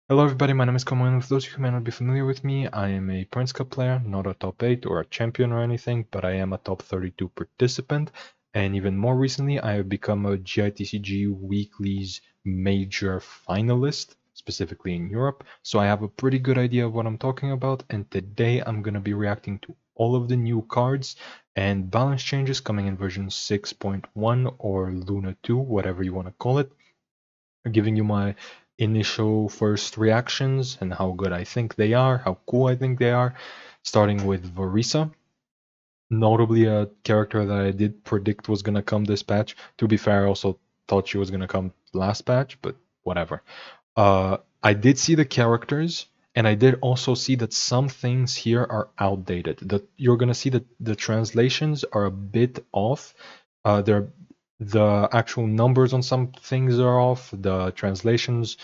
Hello everybody, my name is Komo, and for those of you who may not be familiar with me, I am a Prince Cup player, not a top 8 or a champion or anything, but I am a top 32 participant, and even more recently I have become a GITCG Weekly's major finalist, specifically in Europe, so I have a pretty good idea of what I'm talking about, and today I'm going to be reacting to all of the new cards and balance changes coming in version 6.1 or Luna 2, whatever you want to call it, giving you my initial first reactions and how good I think they are, how cool I think they are, starting with Varisa. Notably a character that I did predict was going to come this patch. To be fair, I also thought she was going to come last patch, but whatever. I did see the characters, and I did also see that some things here are outdated. That you're going to see that the translations are a bit off. The actual numbers on some things are off. The translations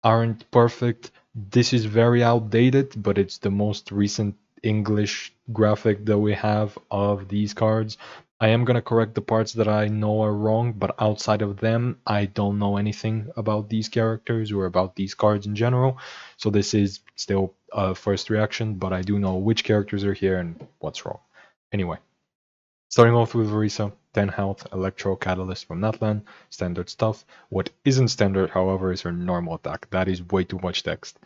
aren't perfect. This is very outdated, but it's the most recent English graphic that we have of these cards. I am going to correct the parts that I know are wrong, but outside of them, I don't know anything about these characters or about these cards in general. So this is still a first reaction, but I do know which characters are here and what's wrong. Anyway. Starting off with Orisa, 10 health, Electro Catalyst from Natlan, standard stuff. What isn't standard, however, is her normal attack. That is way too much text.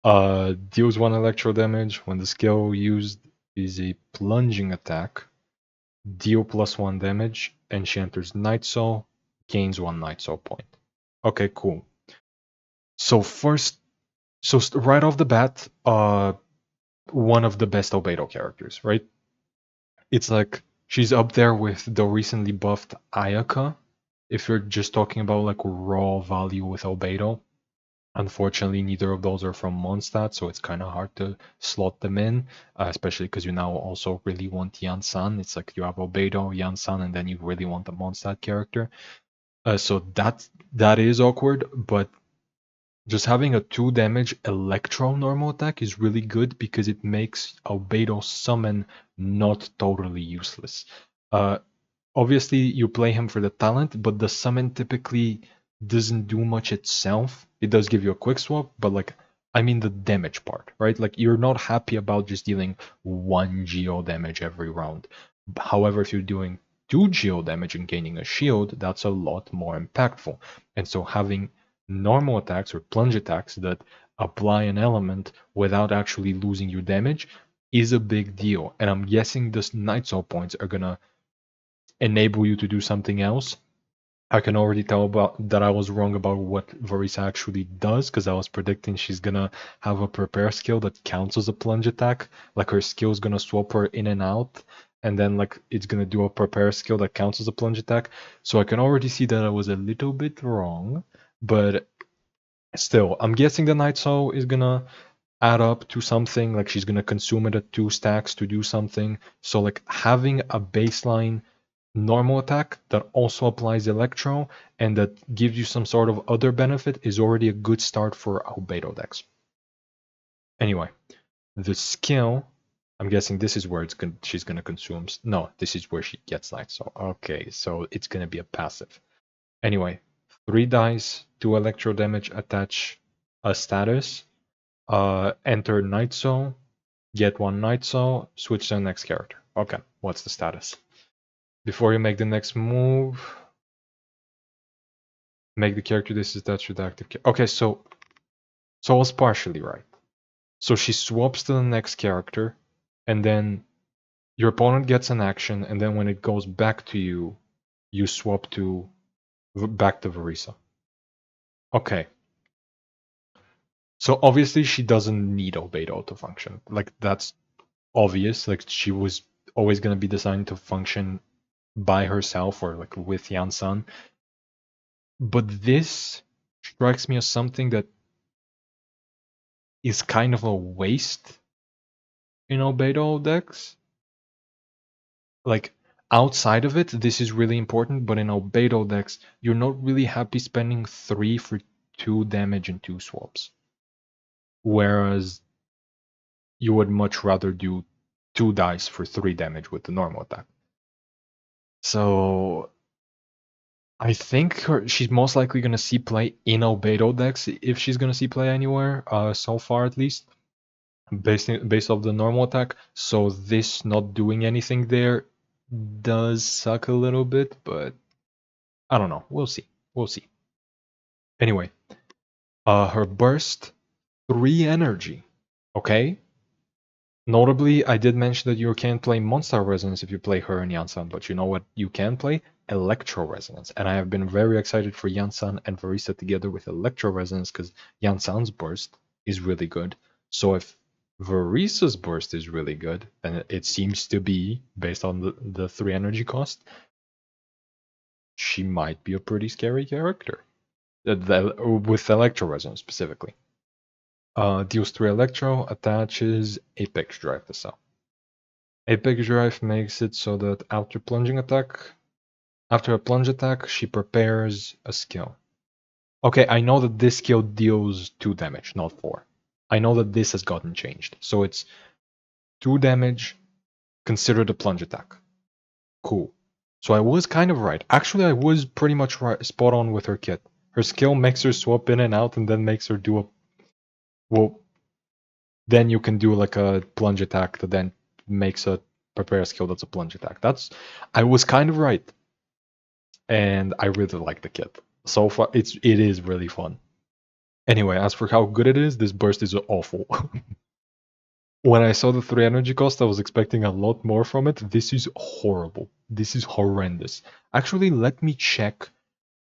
Deals 1 electro damage when the skill used is a plunging attack. Deal +1 damage, and she enters Night Soul, gains 1 Night Soul point. Okay, cool. So first, right off the bat, one of the best Albedo characters, right? It's like she's up there with the recently buffed Ayaka. If you're just talking about like raw value with Albedo, unfortunately, neither of those are from Mondstadt, so it's kind of hard to slot them in, especially because you now also really want Yan-san. It's like you have Albedo, Yan-san, and then you really want the Mondstadt character. So that is awkward, but just having a 2 damage Electro normal attack is really good because it makes Albedo summon not totally useless. Uh, Obviously, you play him for the talent, but the summon typically doesn't do much itself. It does give you a quick swap, but like, I mean the damage part, right? Like, you're not happy about just dealing 1 geo damage every round. However, if you're doing 2 geo damage and gaining a shield, that's a lot more impactful. And so having normal attacks or plunge attacks that apply an element without actually losing your damage is a big deal. And I'm guessing the Night Soul points are gonna enable you to do something else. I can already tell about that I was wrong about what Varisa actually does, because I was predicting she's gonna have a prepare skill that counts as a plunge attack. Like her skill is gonna swap her in and out, and then like it's gonna do a prepare skill that counts as a plunge attack. So I can already see that I was a little bit wrong, but still, I'm guessing the Night Soul is gonna add up to something, like she's gonna consume it at 2 stacks to do something. So like having a baseline normal attack that also applies Electro and that gives you some sort of other benefit is already a good start for Albedo decks. Anyway, the skill, I'm guessing this is where she's gonna consume. No, this is where she gets Night Soul. Okay, so it's gonna be a passive. Anyway, 3 dice, 2 electro damage, attach a status, enter Night Soul, get 1 Night Soul, switch to the next character. Okay, what's the status? Before you make the next move, make the character this attached with active. Okay, so I was partially right. So she swaps to the next character, and then your opponent gets an action, and then when it goes back to you, you swap to back to Varisa. Okay. So obviously she doesn't need Albedo to function. Like that's obvious. Like she was always gonna be designed to function by herself or like with Yan-san. But this strikes me as something that is kind of a waste in Albedo decks. Like outside of it, this is really important, but in Albedo decks, you're not really happy spending 3 for 2 damage and 2 swaps. Whereas you would much rather do 2 dice for 3 damage with the normal attack. So I think she's most likely gonna see play in Albedo decks if she's gonna see play anywhere, so far at least, based off the normal attack. So this not doing anything there does suck a little bit, but I don't know. We'll see. We'll see. Anyway, her burst 3 energy. Okay. Notably, I did mention that you can't play Monster Resonance if you play her and Yansan, but you know what you can play? Electro Resonance. And I have been very excited for Yansan and Varisa together with Electro Resonance because Yansan's burst is really good. So if Varisa's burst is really good, and it seems to be based on the 3 energy cost, she might be a pretty scary character. With Electro Resonance specifically. Deals 3 Electro, attaches Apex Drive to cell. Apex Drive makes it so that after a plunge attack, she prepares a skill. Okay, I know that this skill deals 2 damage, not 4. I know that this has gotten changed. So it's 2 damage, considered a plunge attack. Cool. So I was kind of right. Actually, I was pretty much right, spot on with her kit. Her skill makes her swap in and out and then makes her do a... Well, then you can do like a plunge attack that then makes a prepare skill that's a plunge attack. I was kind of right. And I really like the kit. So far it is really fun. Anyway, as for how good it is, this burst is awful. When I saw the 3 energy cost, I was expecting a lot more from it. This is horrible. This is horrendous. Actually, let me check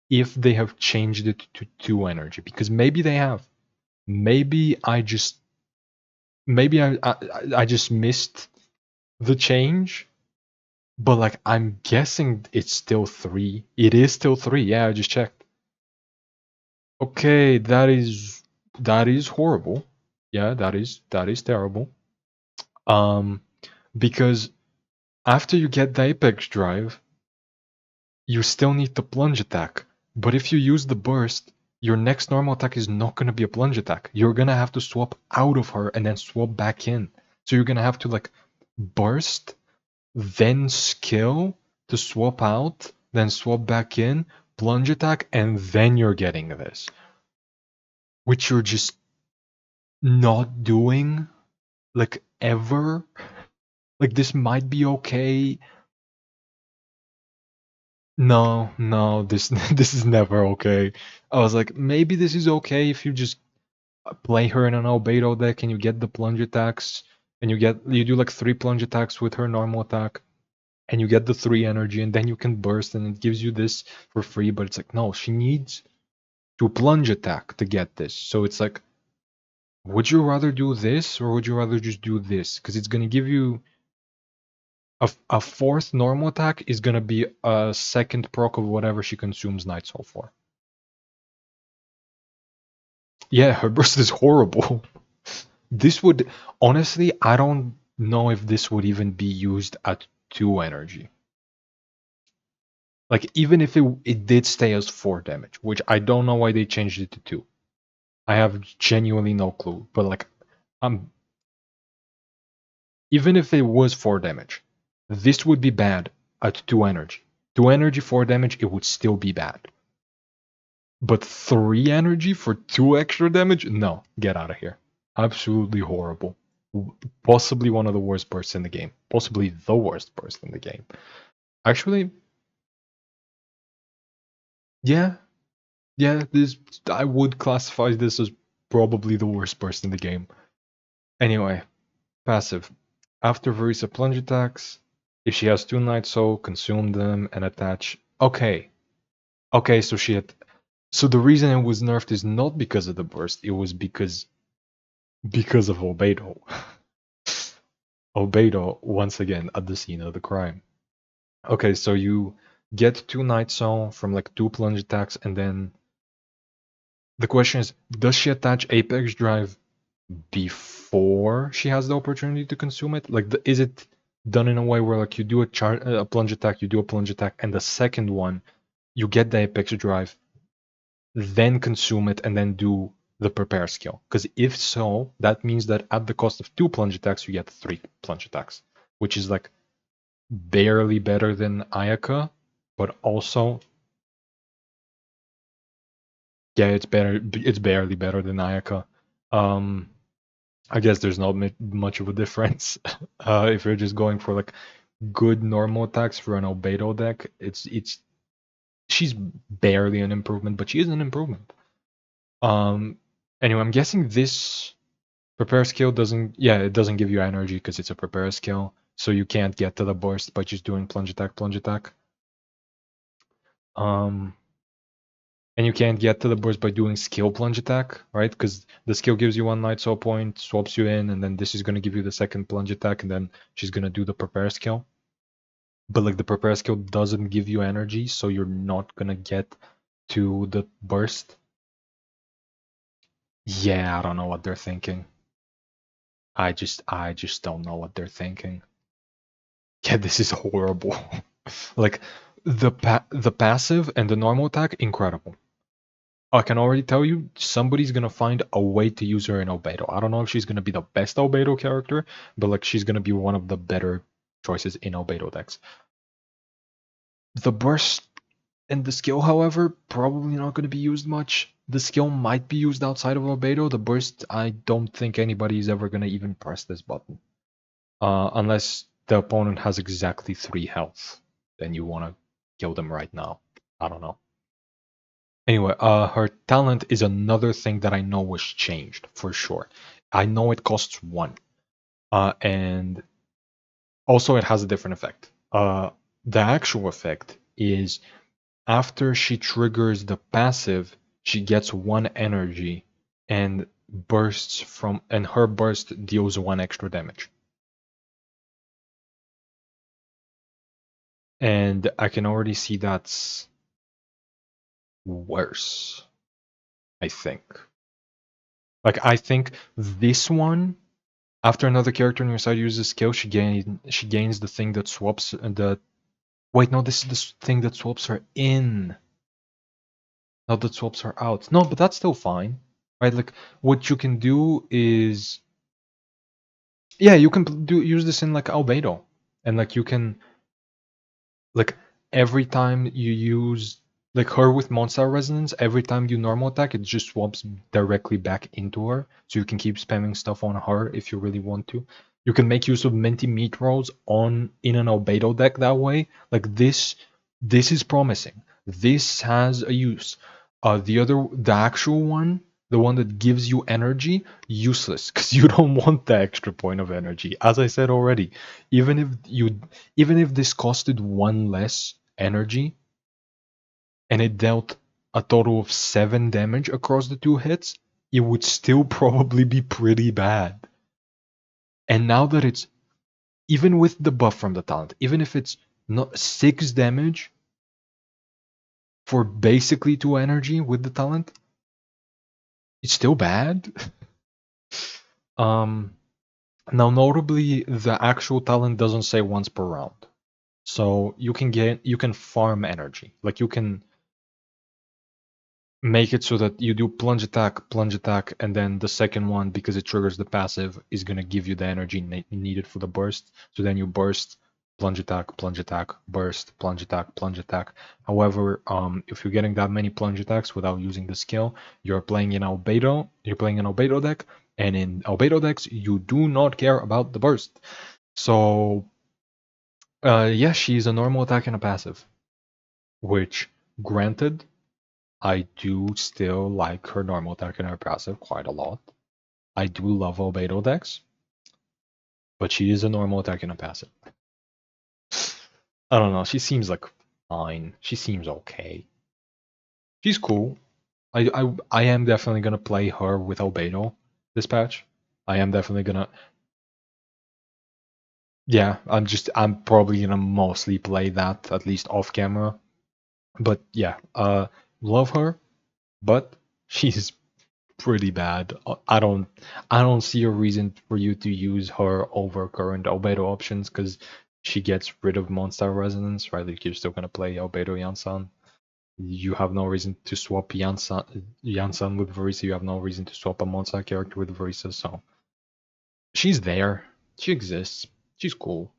if they have changed it to 2 energy, because maybe they have. Maybe I just missed the change, but like I'm guessing it's still 3. It is still 3. Yeah, I just checked. Okay, that is horrible. Yeah, that is terrible. Because after you get the Apex Drive, you still need the plunge attack. But if you use the burst, your next normal attack is not gonna be a plunge attack. You're gonna have to swap out of her and then swap back in. So you're gonna have to like burst, then skill to swap out, then swap back in, plunge attack, and then you're getting this. Which you're just not doing like ever. Like this might be okay. No, this this is never okay. I was like, maybe this is okay if you just play her in an Albedo deck and you get the plunge attacks and you do like 3 plunge attacks with her normal attack and you get the 3 energy and then you can burst and it gives you this for free, but it's like no, she needs to plunge attack to get this. So it's like, would you rather do this or would you rather just do this? Because it's gonna give you a 4th normal attack is gonna be a 2nd proc of whatever she consumes Night Soul for. Yeah, her burst is horrible. This would honestly, I don't know if this would even be used at 2 energy. Like even if it did stay as 4 damage, which I don't know why they changed it to 2. I have genuinely no clue. But like even if it was 4 damage, this would be bad at 2 energy. 2 energy, 4 damage, it would still be bad. But 3 energy for 2 extra damage? No, get out of here. Absolutely horrible. Possibly one of the worst bursts in the game. Possibly the worst burst in the game. Actually, yeah, this I would classify this as probably the worst burst in the game. Anyway, passive. After Varisa plunge attacks, if she has 2 Night Soul, consume them and attach. Okay, so she had. So the reason it was nerfed is not because of the burst. It was because of Albedo. Albedo once again at the scene of the crime. Okay, so you get 2 Night Soul from like 2 plunge attacks, and then the question is, does she attach Apex Drive before she has the opportunity to consume it? Like, is it done in a way where like you do a plunge attack, and the second one you get the Apex Drive, then consume it, and then do the prepare skill? Because if so, that means that at the cost of 2 plunge attacks, you get 3 plunge attacks, which is like barely better than Ayaka, but also Yeah, it's better. It's barely better than Ayaka. Um, I guess there's not much of a difference. If you're just going for like good normal attacks for an Albedo deck, it's she's barely an improvement, but she is an improvement. Um, anyway, I'm guessing this prepare skill doesn't. Yeah, it doesn't give you energy because it's a prepare skill, so you can't get to the burst by just doing plunge attack, plunge attack. Um, and you can't get to the burst by doing skill plunge attack, right? Because the skill gives you one night soul point, swaps you in, and then this is gonna give you the second plunge attack, and then she's gonna do the prepare skill. But like the prepare skill doesn't give you energy, so you're not gonna get to the burst. Yeah, I don't know what they're thinking. I just don't know what they're thinking. Yeah, this is horrible. Like the passive and the normal attack, incredible. I can already tell you somebody's gonna find a way to use her in Albedo. I don't know if she's gonna be the best Albedo character, but like she's gonna be one of the better choices in Albedo decks. The burst and the skill, however, probably not gonna be used much. The skill might be used outside of Albedo. The burst, I don't think anybody's ever gonna even press this button. Unless the opponent has exactly 3 health. Then you wanna kill them right now. I don't know. Anyway, her talent is another thing that I know was changed for sure. I know it costs 1. And also it has a different effect. The actual effect is after she triggers the passive, she gets 1 energy and her burst deals 1 extra damage. And I can already see that's worse, I think. Like I think this one, after another character on your side uses a skill, she gains the thing that swaps the. Wait, no, this is the thing that swaps her in, not that swaps her out. No, but that's still fine, right? Like what you can do is, yeah, you can use this in like Albedo, and like you can like every time you use like her with Monster Resonance, every time you normal attack, it just swaps directly back into her. So you can keep spamming stuff on her if you really want to. You can make use of Minty Meat Rolls in an Albedo deck that way. Like this is promising. This has a use. The actual one, the one that gives you energy, useless because you don't want the extra point of energy. As I said already, even if you even if this costed 1 less energy and it dealt a total of 7 damage across the 2 hits, it would still probably be pretty bad. And now that it's even with the buff from the talent, even if it's not 6 damage for basically 2 energy with the talent, it's still bad. um Now notably the actual talent doesn't say once per round. So you can farm energy. Like you can make it so that you do plunge attack, and then the second one, because it triggers the passive, is going to give you the energy needed for the burst. So then you burst, plunge attack, burst, plunge attack, plunge attack. However, if you're getting that many plunge attacks without using the skill, you're playing an Albedo deck, and in Albedo decks, you do not care about the burst. So, yeah, she's a normal attack and a passive, which, granted, I do still like her normal attack and her passive quite a lot. I do love Albedo decks, but she is a normal attack and a passive. I don't know. She seems like fine. She seems okay. She's cool. I am definitely gonna play her with Albedo this patch. I am definitely gonna. Yeah, I'm probably gonna mostly play that at least off camera. But yeah, love her, but she's pretty bad. I don't see a reason for you to use her over current Albedo options because she gets rid of Monster Resonance, right? Like you're still gonna play Albedo Yansan. You have no reason to swap Yansan with Verisa. You have no reason to swap a Monster character with Verisa. So she's there. She exists. She's cool.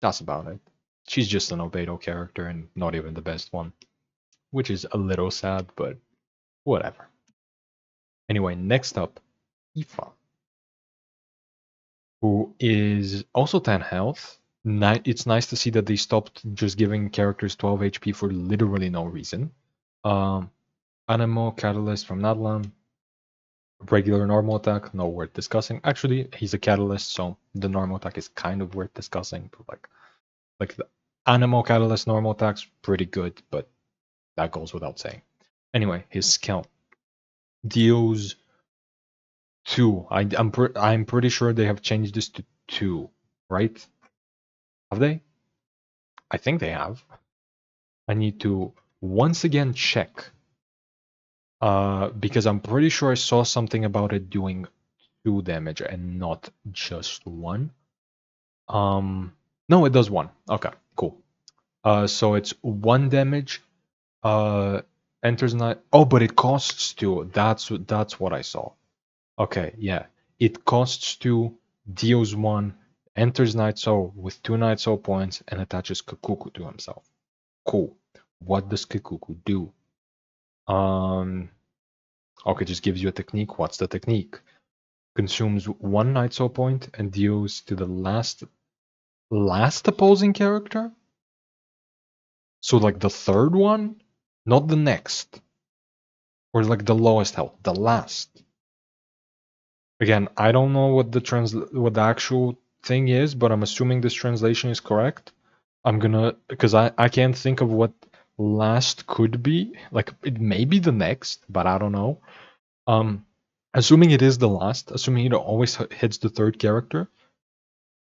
That's about it. She's just an Albedo character and not even the best one, which is a little sad, but Whatever. Anyway, next up, Aoife, who is also 10 health. It's nice to see that they stopped just giving characters 12 HP for literally no reason. Anemo Catalyst from Nadlan. Regular normal attack, no worth discussing. Actually, he's a Catalyst, so the normal attack is kind of worth discussing. But like the Anemo Catalyst normal attack's pretty good, but that goes without saying. Anyway, his skill deals 2. I'm pretty sure they have changed this to 2, right? Have they? I think they have. I need to once again check. Because I'm pretty sure I saw something about it doing 2 damage and not just 1. No, it does 1. Okay, cool. So it's 1 damage. Enters not. Oh, but it costs 2. That's what I saw. Okay, yeah. It costs 2, deals 1, enters Night Soul with 2 Night Soul points, and attaches Kikuku to himself. Cool. What does Kikuku do? Okay, just gives you a technique. What's the technique? Consumes 1 Night Soul point and deals to the last opposing character? So like the third one? Not the next. Or like the lowest health. The last. Again, I don't know what the actual thing is, but I'm assuming this translation is correct. I'm gonna, because I can't think of what last could be. Like it may be the next, but I don't know. Assuming it is the last, assuming it always hits the third character,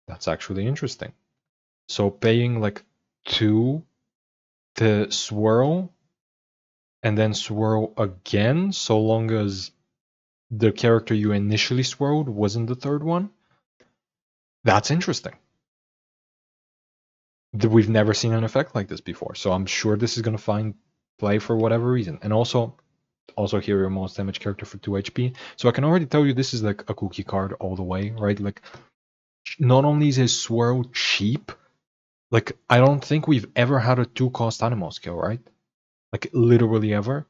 that's actually interesting. So paying like 2 to swirl and then swirl again, so long as the character you initially swirled wasn't the third one. That's interesting. We've never seen an effect like this before, so I'm sure this is going to find play for whatever reason. And also here your most damage character for 2 HP. So I can already tell you this is like a cookie card all the way, right? Like, not only is his swirl cheap, like I don't think we've ever had a 2-cost animal skill, right? Like literally ever.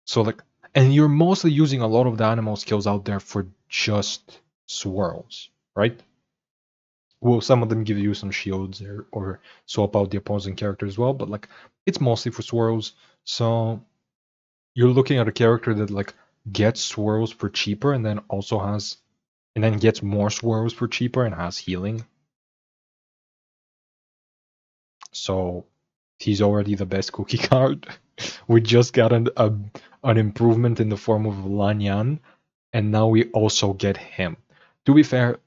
So like, and you're mostly using a lot of the animal skills out there for just swirls, right? Well, some of them give you some shields or swap out the opposing character as well, but like it's mostly for swirls. So you're looking at a character that like gets swirls for cheaper and then also has, and then gets more swirls for cheaper and has healing. So he's already the best cookie card. We just got an improvement in the form of Lanyan, and now we also get him. To be fair,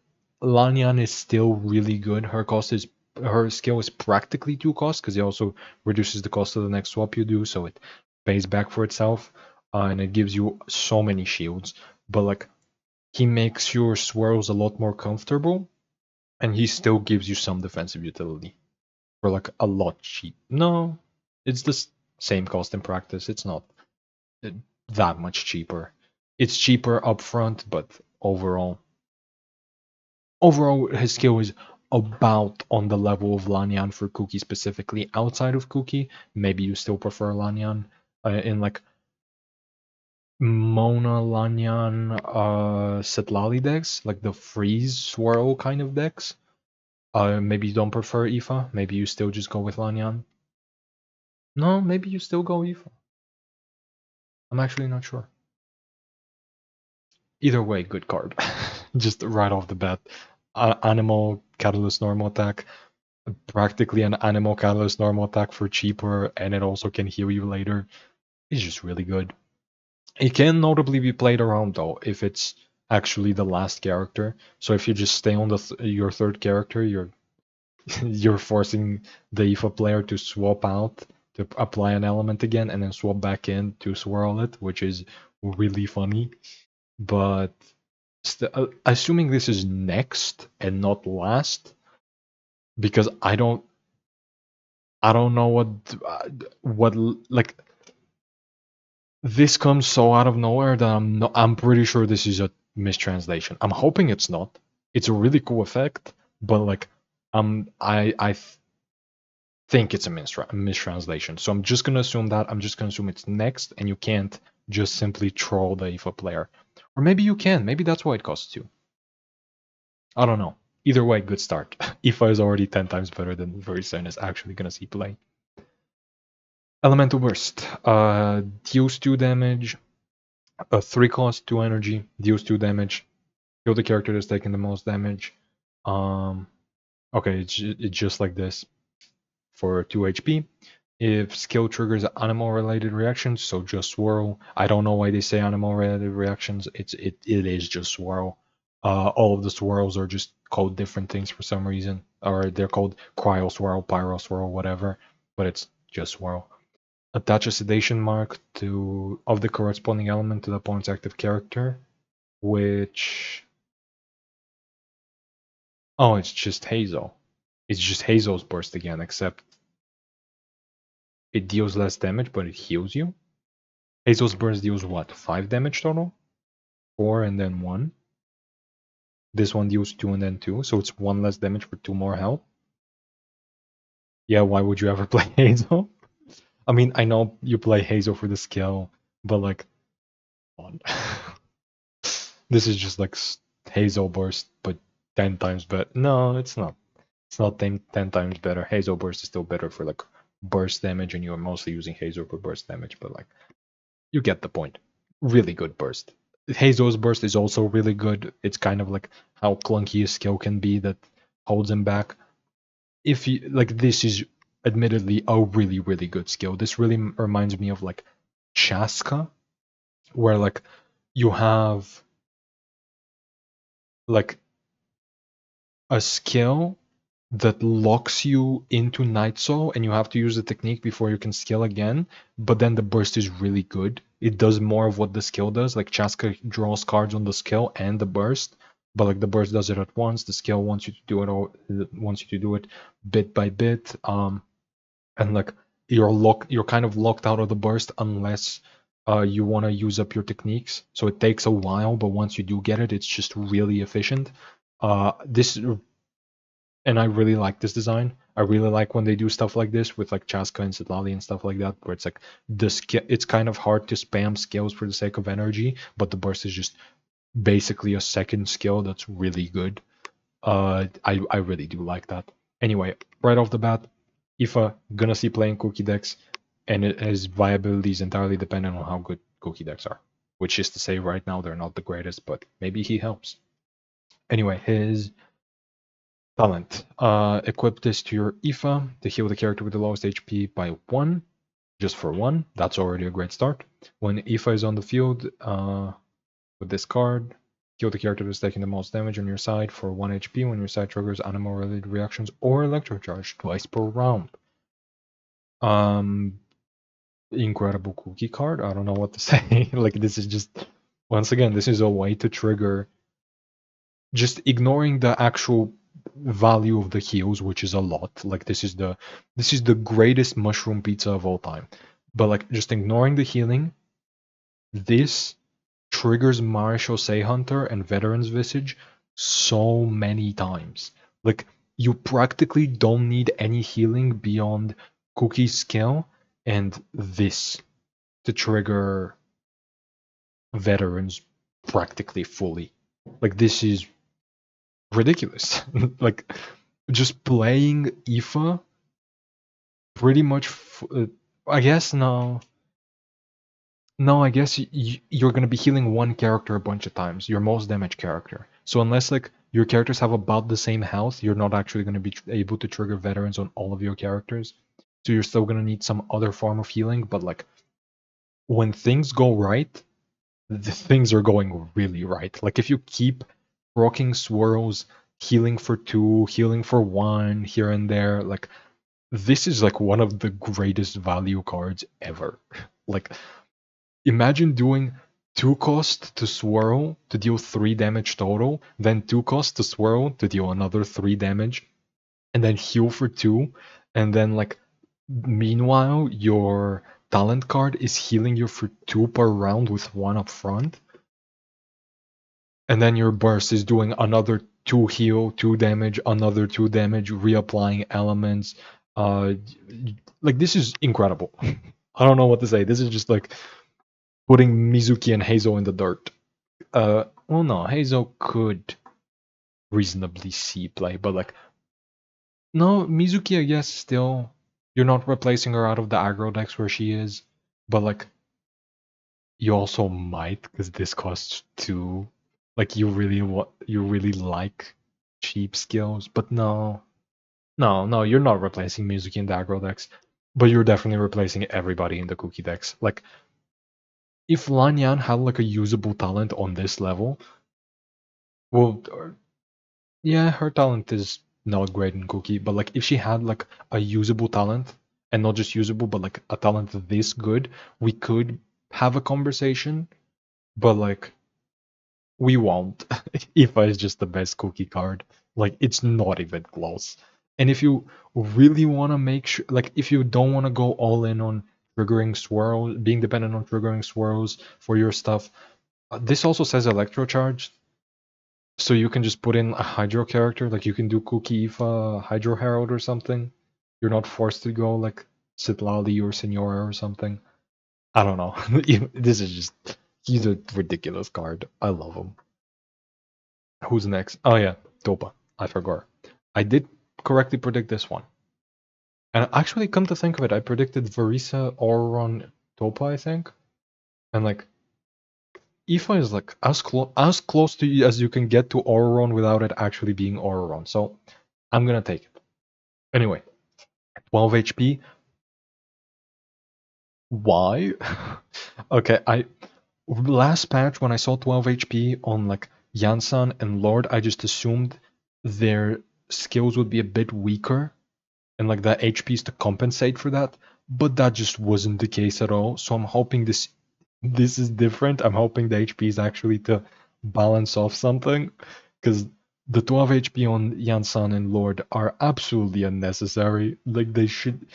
Lanyan is still really good. Her skill is practically 2 costs because it also reduces the cost of the next swap you do, so it pays back for itself, and it gives you so many shields. But like, he makes your swirls a lot more comfortable, and he still gives you some defensive utility for like a lot cheap. No, it's the same cost in practice. It's not that much cheaper. It's cheaper upfront, but overall, his skill is about on the level of Lanyan for Kuki specifically. Outside of Kuki, maybe you still prefer Lanyan in like Mona Lanyan Setlali decks, like the freeze swirl kind of decks. Maybe you don't prefer Aoife. Maybe you still just go with Lanyan. No, maybe you still go Aoife. I'm actually not sure. Either way, good card. Just right off the bat. Animal Catalyst normal attack. Practically an Animal Catalyst normal attack for cheaper, and it also can heal you later. It's just really good. It can notably be played around though if it's actually the last character. So if you just stay on your third character, you're forcing the Aoife player to swap out to apply an element again and then swap back in to swirl it, which is really funny. But assuming this is next and not last, because I don't know what like this comes so out of nowhere that I'm pretty sure this is a mistranslation. I'm hoping it's not. It's a really cool effect, but like I think it's a mistranslation. So I'm just gonna assume that. I'm just gonna assume it's next, and you can't just simply troll the Aoife player. Or maybe you can. Maybe that's why it costs you. I don't know. Either way, good start. Aoife is already 10 times better than very soon is actually gonna see play. Elemental Burst. Deals 2 damage. 3 cost, 2 energy. Deals 2 damage. Kill the character that's taking the most damage. Okay, it's just like this for 2 HP. If skill triggers animal-related reactions, so just swirl. I don't know why they say animal-related reactions. It is just swirl. All of the swirls are just called different things for some reason, or they're called cryo swirl, pyro swirl, whatever. But it's just swirl. Attach a sedation mark of the corresponding element to the opponent's active character, which it's just Hazel. It's just Hazel's burst again, except it deals less damage, but it heals you. Hazel's burst deals what? 5 damage total? 4 and then 1. This one deals 2 and then 2, so it's 1 less damage for 2 more health. Yeah, why would you ever play Hazel? I mean, I know you play Hazel for the skill, but like, this is just like Hazel burst, but 10 times better. No, it's not. It's not 10 times better. Hazel burst is still better for like burst damage, and you're mostly using Hazel for burst damage, but like, you get the point. Really good burst. Hazel's burst is also really good. It's kind of like how clunky a skill can be that holds him back. If you like, this is admittedly a really, really good skill. This really reminds me of like Chaska, where like you have like a skill that locks you into Night Soul, and you have to use the technique before you can skill again, but then the burst is really good. It does more of what the skill does. Like Chaska draws cards on the skill and the burst, but like the burst does it at once. The skill wants you to do it bit by bit. And like you're kind of locked out of the burst unless you want to use up your techniques. So it takes a while, but once you do get it, it's just really efficient. And I really like this design. I really like when they do stuff like this with like Chaska and Citlali and stuff like that, where it's like it's kind of hard to spam skills for the sake of energy, but the burst is just basically a second skill that's really good. I really do like that. Anyway, right off the bat, Aoife gonna see playing Cookie decks, and his viability is entirely dependent on how good Cookie decks are. Which is to say, right now they're not the greatest, but maybe he helps. Anyway, his talent. Equip this to your Aoife to heal the character with the lowest HP by 1, just for 1. That's already a great start. When Aoife is on the field with this card, heal the character that's taking the most damage on your side for 1 HP when your side triggers animal-related reactions or electrocharge twice per round. Incredible cookie card. I don't know what to say. Like, this is just, once again, this is a way to trigger, just ignoring the actual value of the heals, which is a lot. Like, this is the greatest mushroom pizza of all time. But like, just ignoring the healing, this triggers Maréchaussée Hunter and Veteran's Visage so many times. Like, you practically don't need any healing beyond Cookie's skill and this to trigger Veterans practically fully. Like, this is ridiculous. Like, just playing Aoife pretty much I guess no, I guess you're gonna be healing one character a bunch of times, your most damage character. So unless like your characters have about the same health, you're not actually gonna be able to trigger Veterans on all of your characters. So you're still gonna need some other form of healing, but like, when things go right, the things are going really right. Like, if you keep rocking swirls, healing for 2, healing for 1 here and there, like, this is like one of the greatest value cards ever. Like, imagine doing 2 cost to swirl to deal 3 damage total, then 2 cost to swirl to deal another 3 damage, and then heal for 2, and then like, meanwhile your talent card is healing you for 2 per round with 1 up front. And then your burst is doing another 2 heal, 2 damage, another 2 damage, reapplying elements. Like, this is incredible. I don't know what to say. This is just like, putting Mizuki and Heizo in the dirt. Well, no, Heizo could reasonably see play, but like, no, Mizuki, I guess, still, you're not replacing her out of the aggro decks where she is, but like, you also might, because this costs 2. Like, you really like cheap skills, but no, you're not replacing Mizuki in the aggro decks, but you're definitely replacing everybody in the Cookie decks. Like, if Lanyan had like a usable talent on this level, well, yeah, her talent is not great in Cookie, but like if she had like a usable talent, and not just usable, but like a talent this good, we could have a conversation, but like we won't. Ifa is just the best Cookie card. Like it's not even close. And if you really want to make sure, like if you don't want to go all in on triggering swirls, being dependent on triggering swirls for your stuff, this also says Electro Charge, so you can just put in a Hydro character, like you can do Cookie Ifa Hydro Herald or something. You're not forced to go like Citlali or Senora or something. I don't know. This is just, he's a ridiculous card. I love him. Who's next? Oh yeah, Topa. I forgot. I did correctly predict this one. And actually, come to think of it, I predicted Varisa, Auron, Topa, I think. And like, Ifa is like as close to you as you can get to Auron without it actually being Auron. So I'm gonna take it. Anyway, 12 HP. Why? Okay, I last patch when I saw 12 HP on like Yansan and Lord, I just assumed their skills would be a bit weaker and like the HPs to compensate for that, but that just wasn't the case at all. So I'm hoping this is different. I'm hoping the HP is actually to balance off something, because the 12 HP on Yansan and Lord are absolutely unnecessary. Like they should.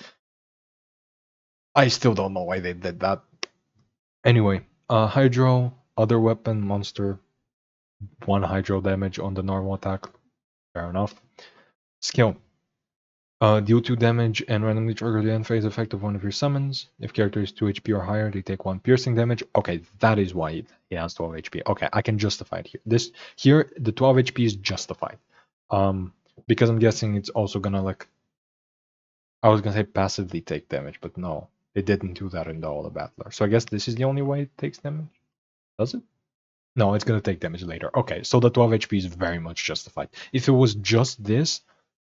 I still don't know why they did that. Anyway, Hydro, other weapon, monster, 1 Hydro damage on the normal attack. Fair enough. Skill. Deal 2 damage and randomly trigger the end phase effect of one of your summons. If character is 2 HP or higher, they take 1 piercing damage. Okay, that is why he has 12 HP. Okay, I can justify it here. Here, the 12 HP is justified. Because I'm guessing it's also gonna like, I was gonna say passively take damage, but no, it didn't do that in the All Battler. So I guess this is the only way it takes damage. Does it? No, it's gonna take damage later. Okay, so the 12 HP is very much justified. If it was just this,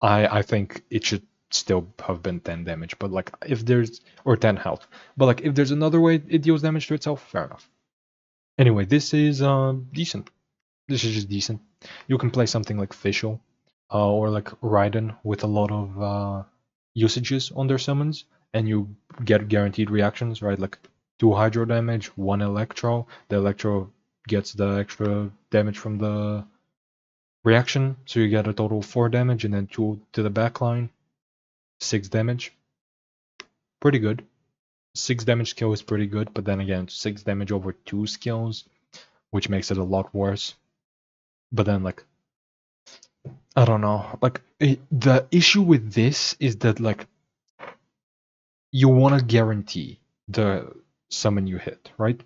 I think it should still have been 10 damage. But like if there's, or 10 health. But like if there's another way it deals damage to itself, fair enough. Anyway, this is decent. This is just decent. You can play something like Fischl, or like Raiden with a lot of usages on their summons, and you get guaranteed reactions, right? Like 2 Hydro damage, 1 Electro. The Electro gets the extra damage from the reaction, so you get a total of 4 damage, and then 2 to the backline, 6 damage. Pretty good. 6 damage skill is pretty good, but then again, 6 damage over 2 skills, which makes it a lot worse. But then, like, I don't know. Like, the issue with this is that, like, you want to guarantee the summon you hit, right?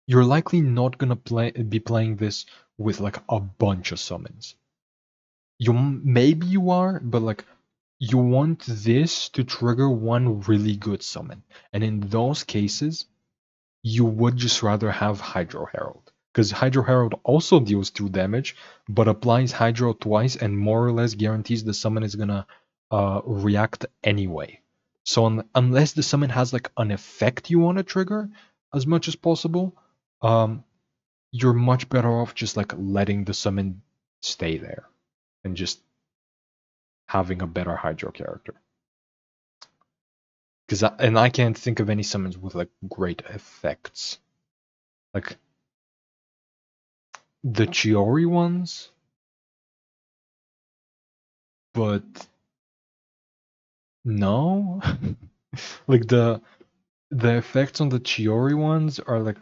You're likely not gonna be playing this with like a bunch of summons. Maybe you are, but like you want this to trigger one really good summon, and in those cases, you would just rather have Hydro Herald, because Hydro Herald also deals 2 damage, but applies Hydro twice and more or less guarantees the summon is gonna react anyway. So unless the summon has like an effect you want to trigger as much as possible, um, you're much better off just like letting the summon stay there and just having a better Hydro character. Because I can't think of any summons with like great effects. Like the Chiori ones, but no. Like the effects on the Chiori ones are like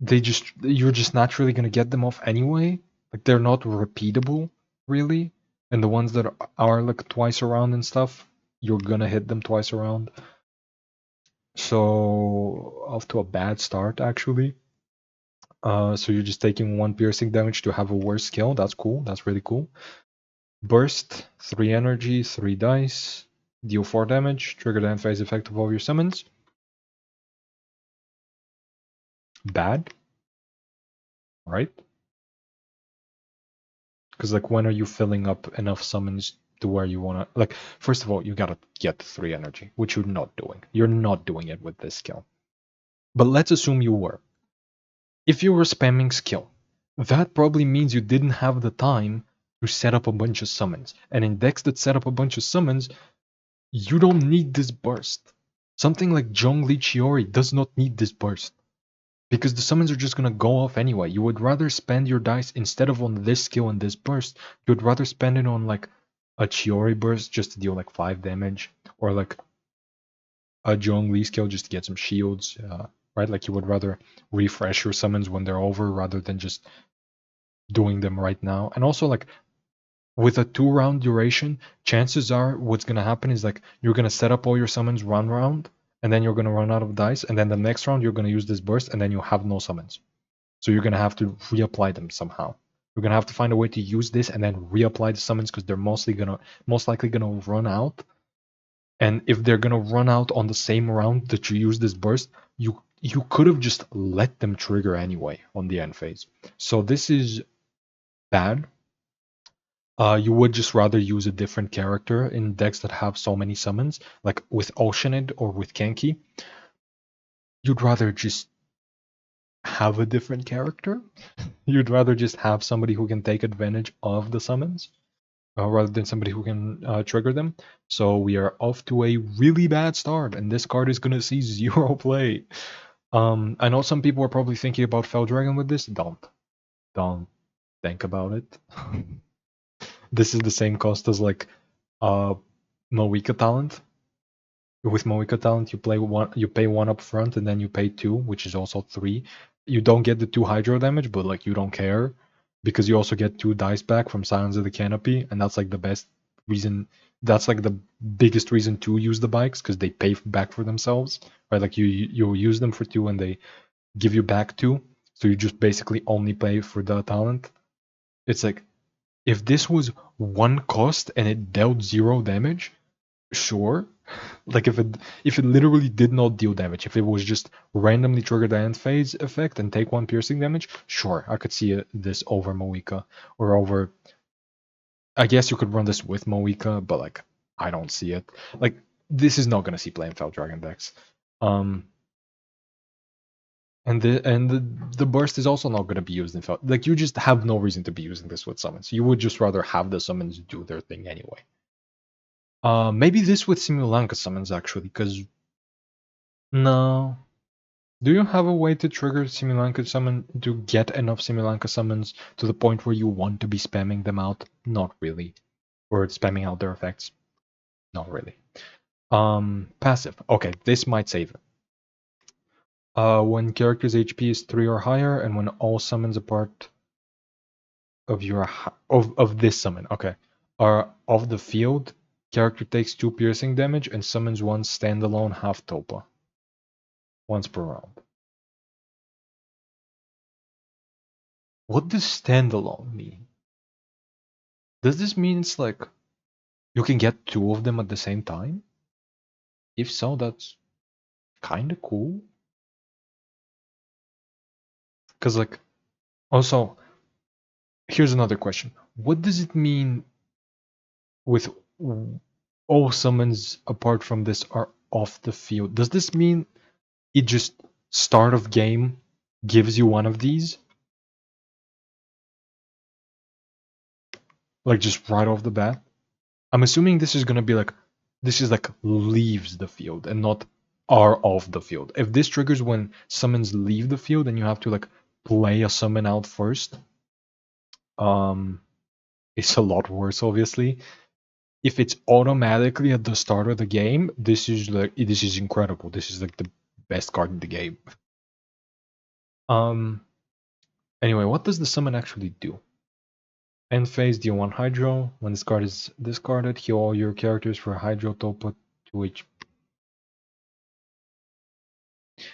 you're just naturally gonna get them off anyway. Like they're not repeatable really. And the ones that are like twice around and stuff, you're gonna hit them twice around. So off to a bad start actually. So you're just taking 1 piercing damage to have a worse skill. That's cool. That's really cool. Burst, 3 energy, 3 dice, deal 4 damage, trigger the end phase effect of all your summons. Bad, right? Because like, when are you filling up enough summons to where you want to, like, first of all, you gotta get 3 energy, which you're not doing. You're not doing it with this skill. But let's assume you were. If you were spamming skill, that probably means you didn't have the time to set up a bunch of summons. And in decks that set up a bunch of summons, you don't need this burst. Something like Zhongli Chiori does not need this burst. Because the summons are just gonna go off anyway. You would rather spend your dice, instead of on this skill and this burst, you would rather spend it on like a Chiori burst just to deal like 5 damage, or like a Zhongli skill just to get some shields, right? Like, you would rather refresh your summons when they're over rather than just doing them right now. And also, like, with a 2-round duration, chances are what's gonna happen is like, you're gonna set up all your summons 1 round, and then you're gonna run out of dice, and then the next round you're gonna use this burst, and then you have no summons. So you're gonna have to reapply them somehow. You're gonna have to find a way to use this and then reapply the summons, because they're most likely gonna run out. And if they're gonna run out on the same round that you use this burst, you could have just let them trigger anyway on the end phase. So this is bad. You would just rather use a different character in decks that have so many summons, like with Oceanid or with Genki. You'd rather just have a different character. You'd rather just have somebody who can take advantage of the summons, rather than somebody who can trigger them. So we are off to a really bad start, and this card is gonna see 0 play. I know some people are probably thinking about Feldragon with this. Don't think about it. This is the same cost as like Moika Talent. With Moika Talent, you pay 1 up front, and then you pay 2, which is also 3. You don't get the 2 Hydro damage, but like, you don't care, because you also get 2 dice back from Silence of the Canopy, and that's like the best reason. That's like the biggest reason to use the bikes, because they pay back for themselves, right? Like, you use them for 2, and they give you back 2, so you just basically only pay for the talent. It's like, if this was 1 cost and it dealt 0 damage, sure. Like, if it literally did not deal damage, if it was just randomly trigger the end phase effect and take 1 piercing damage, sure, I could see this over Moika, or over. I guess you could run this with Moika, but like, I don't see it. Like, this is not gonna see play in Feldragon decks. And the burst is also not gonna be used in Fel. Like, you just have no reason to be using this with summons. You would just rather have the summons do their thing anyway. Maybe this with Simulanka summons actually, because no. Do you have a way to trigger Simulanka summon to get enough Simulanka summons to the point where you want to be spamming them out? Not really. Or spamming out their effects? Not really. Passive. Okay, this might save it. When character's HP is 3 or higher, and when all summons a part of your of this summon, okay, are off the field, character takes 2 piercing damage and summons 1 standalone half Topa. Once per round. What does standalone mean? Does this mean it's like you can get 2 of them at the same time? If so, that's kind of cool. Because, like, also, here's another question. What does it mean with all summons apart from this are off the field? Does this mean it just start of game gives you 1 of these? Like, just right off the bat? I'm assuming this is gonna be like, this is like leaves the field and not are off the field. If this triggers when summons leave the field and you have to like play a summon out first, it's a lot worse, obviously. If it's automatically at the start of the game, this is incredible. This is like the best card in the game. Anyway, what does the summon actually do? End phase, deal 1 Hydro. When this card is discarded, heal all your characters for Hydro Topa to each.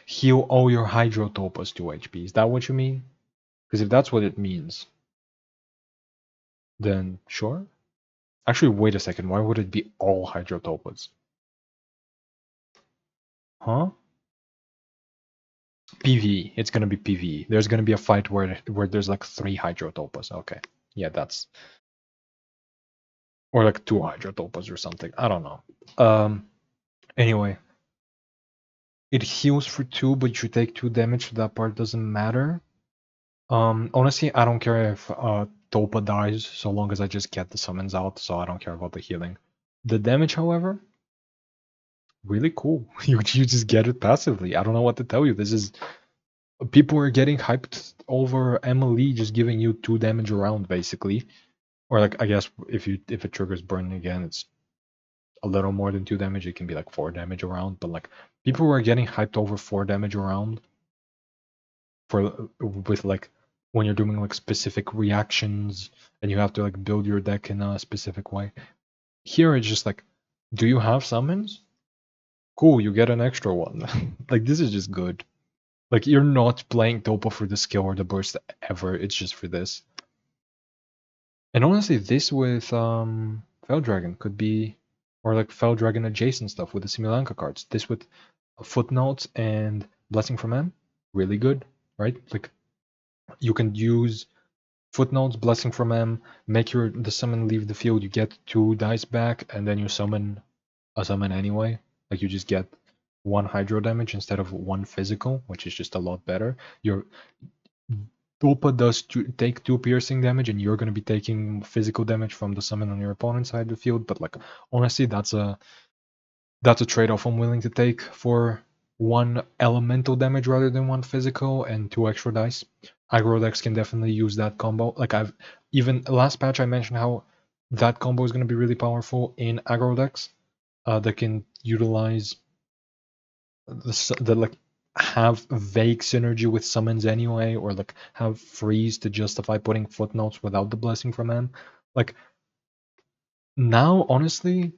Heal all your Hydro Topaz 2 HP. Is that what you mean? Because if that's what it means, then sure. Actually, wait a second. Why would it be all Hydro Topaz? Huh? PvE. It's gonna be PvE. There's gonna be a fight where there's like 3 Hydro Topaz. Okay. Yeah, that's... Or like 2 Hydro Topaz or something. I don't know. Anyway. It heals for 2, but you take 2 damage, so that part doesn't matter. Honestly, I don't care if Topa dies, so long as I just get the summons out, so I don't care about the healing. The damage, however, really cool. You just get it passively. I don't know what to tell you. This is... People are getting hyped over Emily just giving you 2 damage around, basically. Or like, I guess if it triggers burn again, it's a little more than 2 damage. It can be like 4 damage around, but like, people were getting hyped over 4 damage around for with like when you're doing like specific reactions and you have to like build your deck in a specific way. Here it's just like, do you have summons? Cool, you get an extra one. Like, this is just good. Like, you're not playing Topo for the skill or the burst ever, it's just for this. And honestly, this with Fell Dragon could be, or like Fell Dragon adjacent stuff with the Simulanka cards. This with Footnotes and Blessing from M, really good, right? Like, you can use Footnotes, Blessing from M, make the summon leave the field, you get 2 dice back, and then you summon a summon anyway. Like, you just get 1 hydro damage instead of 1 physical, which is just a lot better. Your Tulpa does take 2 piercing damage, and you're going to be taking physical damage from the summon on your opponent's side of the field. But like, honestly, that's a trade-off I'm willing to take for 1 elemental damage rather than 1 physical and 2 extra dice. Aggro decks can definitely use that combo. Like, I've even last patch I mentioned how that combo is going to be really powerful in aggro decks that can utilize the like have vague synergy with summons anyway, or like have freeze to justify putting Footnotes without the blessing from M. Like, now, honestly,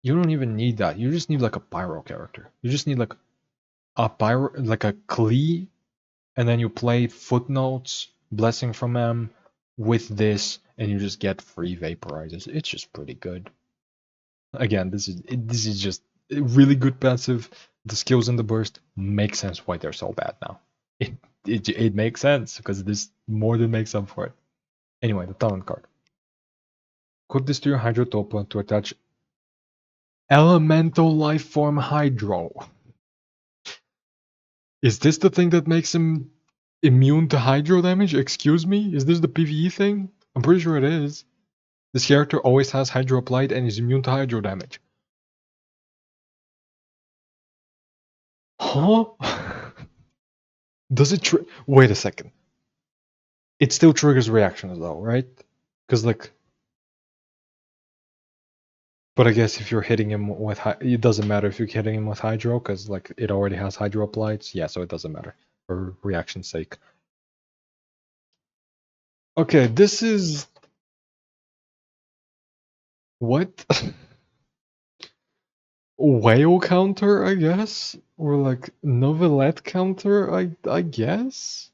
you don't even need that. You just need like a pyro character. You just need like a pyro, like a Klee, and then you play Footnotes, blessing from M with this, and you just get free vaporizers. It's just pretty good. Again, this is just really good passive. The skills in the burst make sense why they're so bad now. It makes sense because this more than makes up for it. Anyway, the talent card. Could destroy Hydrotopa to attach Elemental Life Form Hydro. Is this the thing that makes him immune to Hydro damage? Excuse me? Is this the PvE thing? I'm pretty sure it is. This character always has Hydro applied and is immune to Hydro damage. Huh? Does it wait a second. It still triggers reactions though, right? Because like... But I guess if you're hitting him with... It doesn't matter if you're hitting him with Hydro, because like it already has Hydro applied. Yeah, so it doesn't matter for reaction's sake. Okay, this is... What? Whale counter, I guess? Or like Novelette counter, I guess?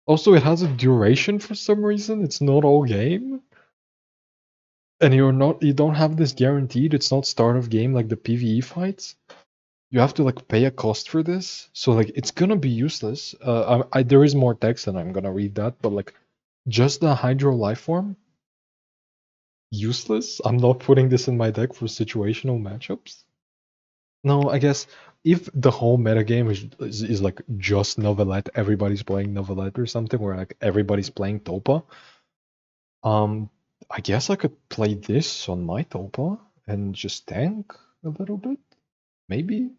Also, it has a duration for some reason. It's not all game. And you don't have this guaranteed. It's not start of game like the PvE fights. You have to like pay a cost for this. So like it's gonna be useless. There is more text and I'm gonna read that, but like just the Hydro life form, useless. I'm not putting this in my deck for situational matchups. No, I guess if the whole metagame is like just Novelette, everybody's playing Novelette or something, where like everybody's playing Topa, I guess I could play this on my Topa and just tank a little bit, maybe.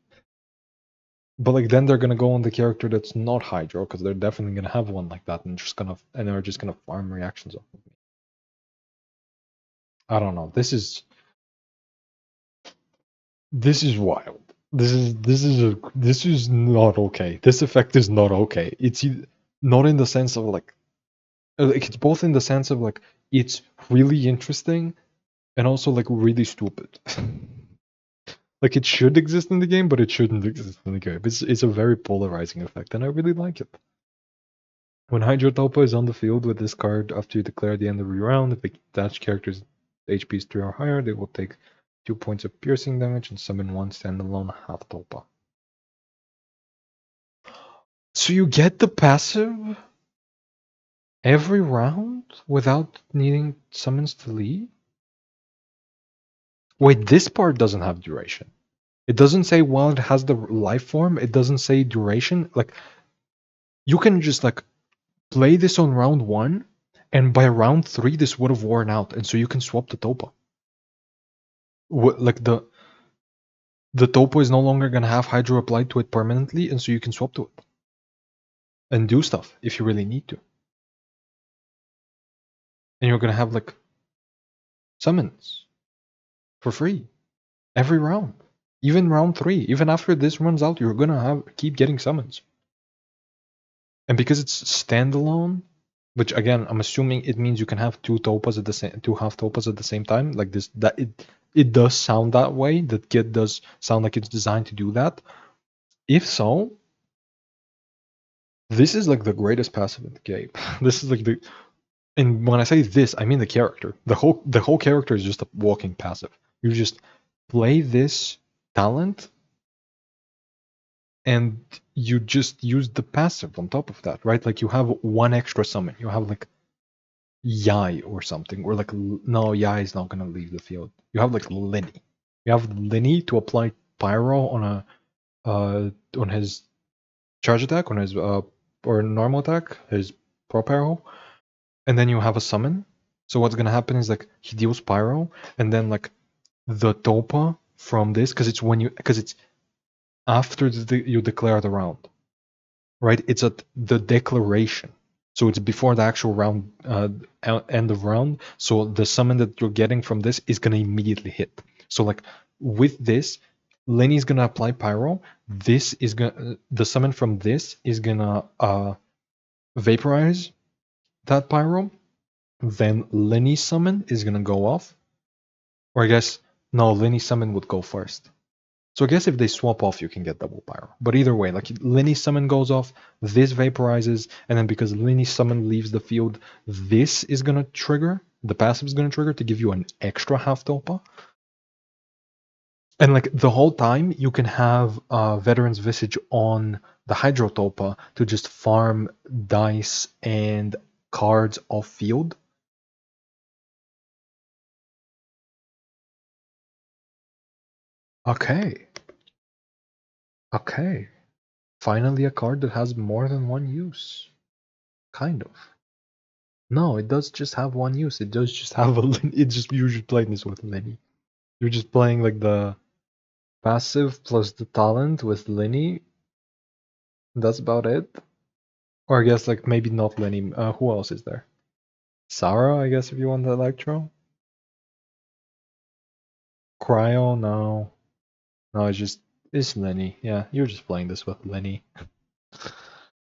But like then they're gonna go on the character that's not Hydro, because they're definitely gonna have one like that, and they're just gonna farm reactions off of me. I don't know. This is wild. This is not okay. This effect is not okay. It's not in the sense of like it's both in the sense of like it's really interesting and also like really stupid. Like it should exist in the game, but it shouldn't exist in the game. It's a very polarizing effect, and I really like it. When Hydrotopa is on the field with this card after you declare the end of your round, if the attached character's HP is 3 or higher, they will take 2 points of piercing damage and summon one standalone Halftopa. So you get the passive every round without needing summons to leave? Wait, this part doesn't have duration. It doesn't say while it has the life form, it doesn't say duration. Like, you can just, like, play this on round 1, and by round 3, this would have worn out, and so you can swap the Topa. Like, the Topa is no longer gonna have Hydro applied to it permanently, and so you can swap to it. And do stuff, if you really need to. And you're gonna have, like, summons for free every round. Even round 3, even after this runs out, you're gonna keep getting summons. And because it's standalone, which again, I'm assuming it means you can have two Halftopas at the same time. Like this, that it does sound that way. That kit does sound like it's designed to do that. If so, this is like the greatest passive in the game. This is like and when I say this, I mean the character. The whole character is just a walking passive. You just play this talent, and you just use the passive on top of that, right? Like you have one extra summon. You have like Yai or something, or like no, Yai is not gonna leave the field. You have like Lenny. You have Lenny to apply Pyro on his charge attack, on his or normal attack, his prop arrow, and then you have a summon. So what's gonna happen is like he deals Pyro, and then like the Topa from this, because it's after you declare the round, right? It's at the declaration. So it's before the actual round, end of round. So the summon that you're getting from this is gonna immediately hit. So like with this, Lenny's gonna apply Pyro. This is gonna the summon from this is gonna vaporize that Pyro. Then Lenny's summon is gonna go off. Or I guess no, Lenny's summon would go first. So I guess if they swap off, you can get double Pyro. But either way, like Lenny's summon goes off, this vaporizes, and then because Lenny's summon leaves the field, this is gonna trigger, the passive is gonna trigger to give you an extra Halftopa. And like the whole time, you can have Veteran's Visage on the Hydrotopa to just farm dice and cards off field. Okay. Okay. Finally a card that has more than one use. Kind of. No, it does just have one use. It does just have you're just playing this with Lenny. You're just playing like the passive plus the talent with Lenny. That's about it. Or I guess like maybe not Lenny. Who else is there? Sarah, I guess if you want the Electro. Cryo, no. No, it's Lenny. Yeah, you're just playing this with Lenny.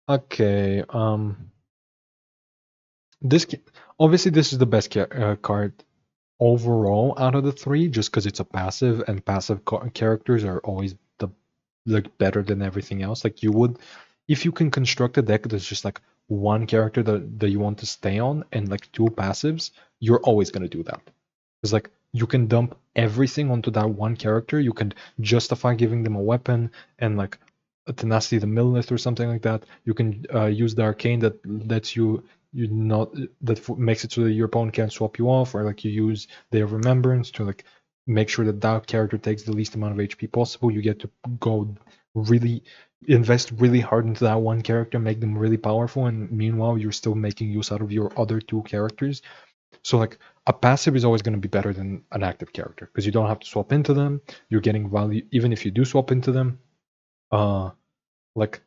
Okay, obviously this is the best card overall out of the three, just because it's a passive, and passive characters are always like better than everything else. Like you would, if you can construct a deck that's just like one character that you want to stay on and like two passives, you're always gonna do that. It's like you can dump everything onto that one character. You can justify giving them a weapon and like a Tenacity the Millith or something like that. You can use the Arcane that lets you not makes it so that your opponent can't swap you off, or like you use their Remembrance to like make sure that that character takes the least amount of HP possible. You get to go really invest really hard into that one character, make them really powerful, and meanwhile you're still making use out of your other two characters. So like a passive is always going to be better than an active character because you don't have to swap into them. You're getting value even if you do swap into them. Like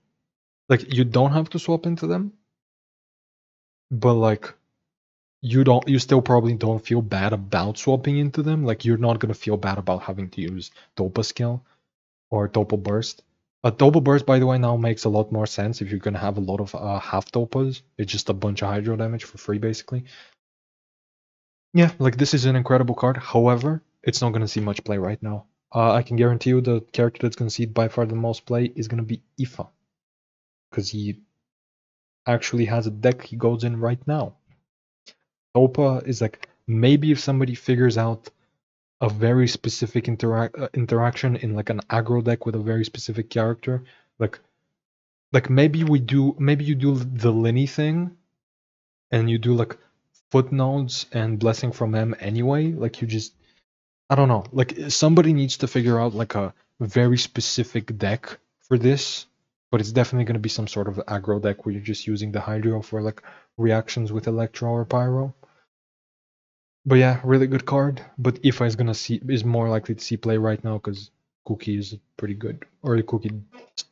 you don't have to swap into them, but like you still probably don't feel bad about swapping into them. Like you're not gonna feel bad about having to use Topa skill or Topa burst. A Topa burst, by the way, now makes a lot more sense if you're gonna have a lot of Halftopas. It's just a bunch of hydro damage for free, basically. Yeah, like this is an incredible card. However, it's not gonna see much play right now. I can guarantee you the character that's going to see by far the most play is going to be Ifa. Because he actually has a deck he goes in right now. Topa is like, maybe if somebody figures out a very specific interaction in like an aggro deck with a very specific character, like maybe you do the Linny thing, and you do like footnotes and Blessing from M anyway. Like you just, I don't know. Like somebody needs to figure out like a very specific deck for this, but it's definitely going to be some sort of aggro deck where you're just using the Hydro for like reactions with Electro or Pyro. But yeah, really good card. But Ifa is more likely to see play right now because Cookie is pretty good. Or the Cookie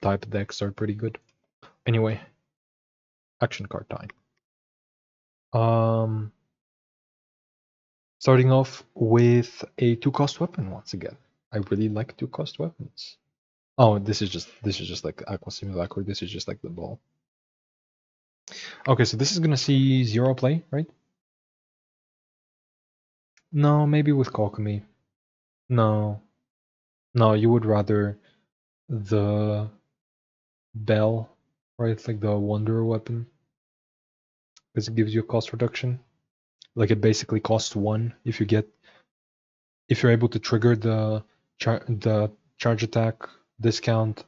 type decks are pretty good. Anyway, action card time. Starting off with a 2-cost weapon once again. I really like 2-cost weapons. Oh, this is just like Aqua Simulacra. This is just like the ball. Okay, so this is gonna see 0 play, right? No, maybe with Kokomi. No, you would rather the Bell, right? It's like the Wanderer weapon, because it gives you a cost reduction. Like it basically costs 1 if you're able to trigger the charge attack discount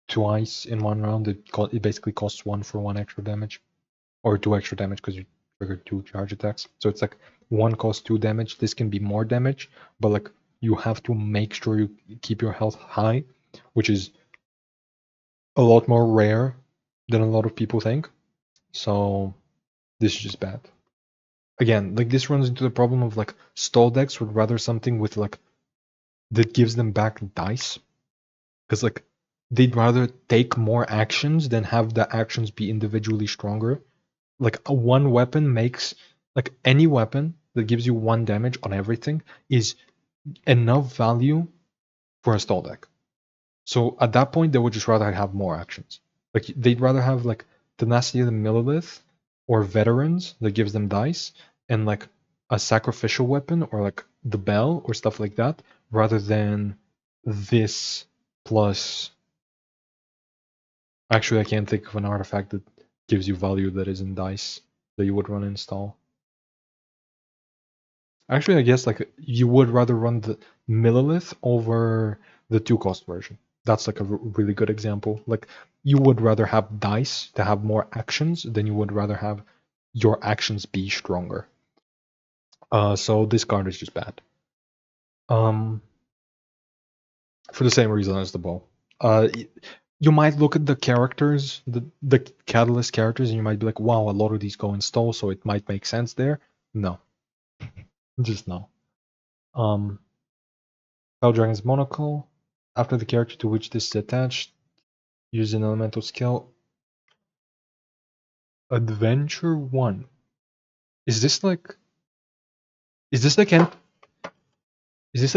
twice in 1 round. It basically costs 1 for 1 extra damage, or 2 extra damage because you triggered 2 charge attacks. So it's like 1 costs 2 damage. This can be more damage, but like you have to make sure you keep your health high, which is a lot more rare than a lot of people think. So this is just bad. Again, like this runs into the problem of like stall decks would rather something with like that gives them back dice, because like they'd rather take more actions than have the actions be individually stronger. Like a 1 weapon makes, like any weapon that gives you 1 damage on everything is enough value for a stall deck. So at that point, they would just rather have more actions. Like they'd rather have like Tenacity of the Millilith or Veterans that gives them dice, and like a sacrificial weapon or like the Bell or stuff like that, rather than this plus. Actually, I can't think of an artifact that gives you value that isn't dice that you would run install. Actually, I guess like you would rather run the Millilith over the 2-cost version. That's like a really good example. Like you would rather have dice to have more actions than you would rather have your actions be stronger. So this card is just bad. For the same reason as the ball. You might look at the characters, the Catalyst characters, and you might be like, wow, a lot of these go install, so it might make sense there. No. Just no. Pale Dragon's Monocle. After the character to which this is attached, use an elemental skill. Adventure 1. Is this like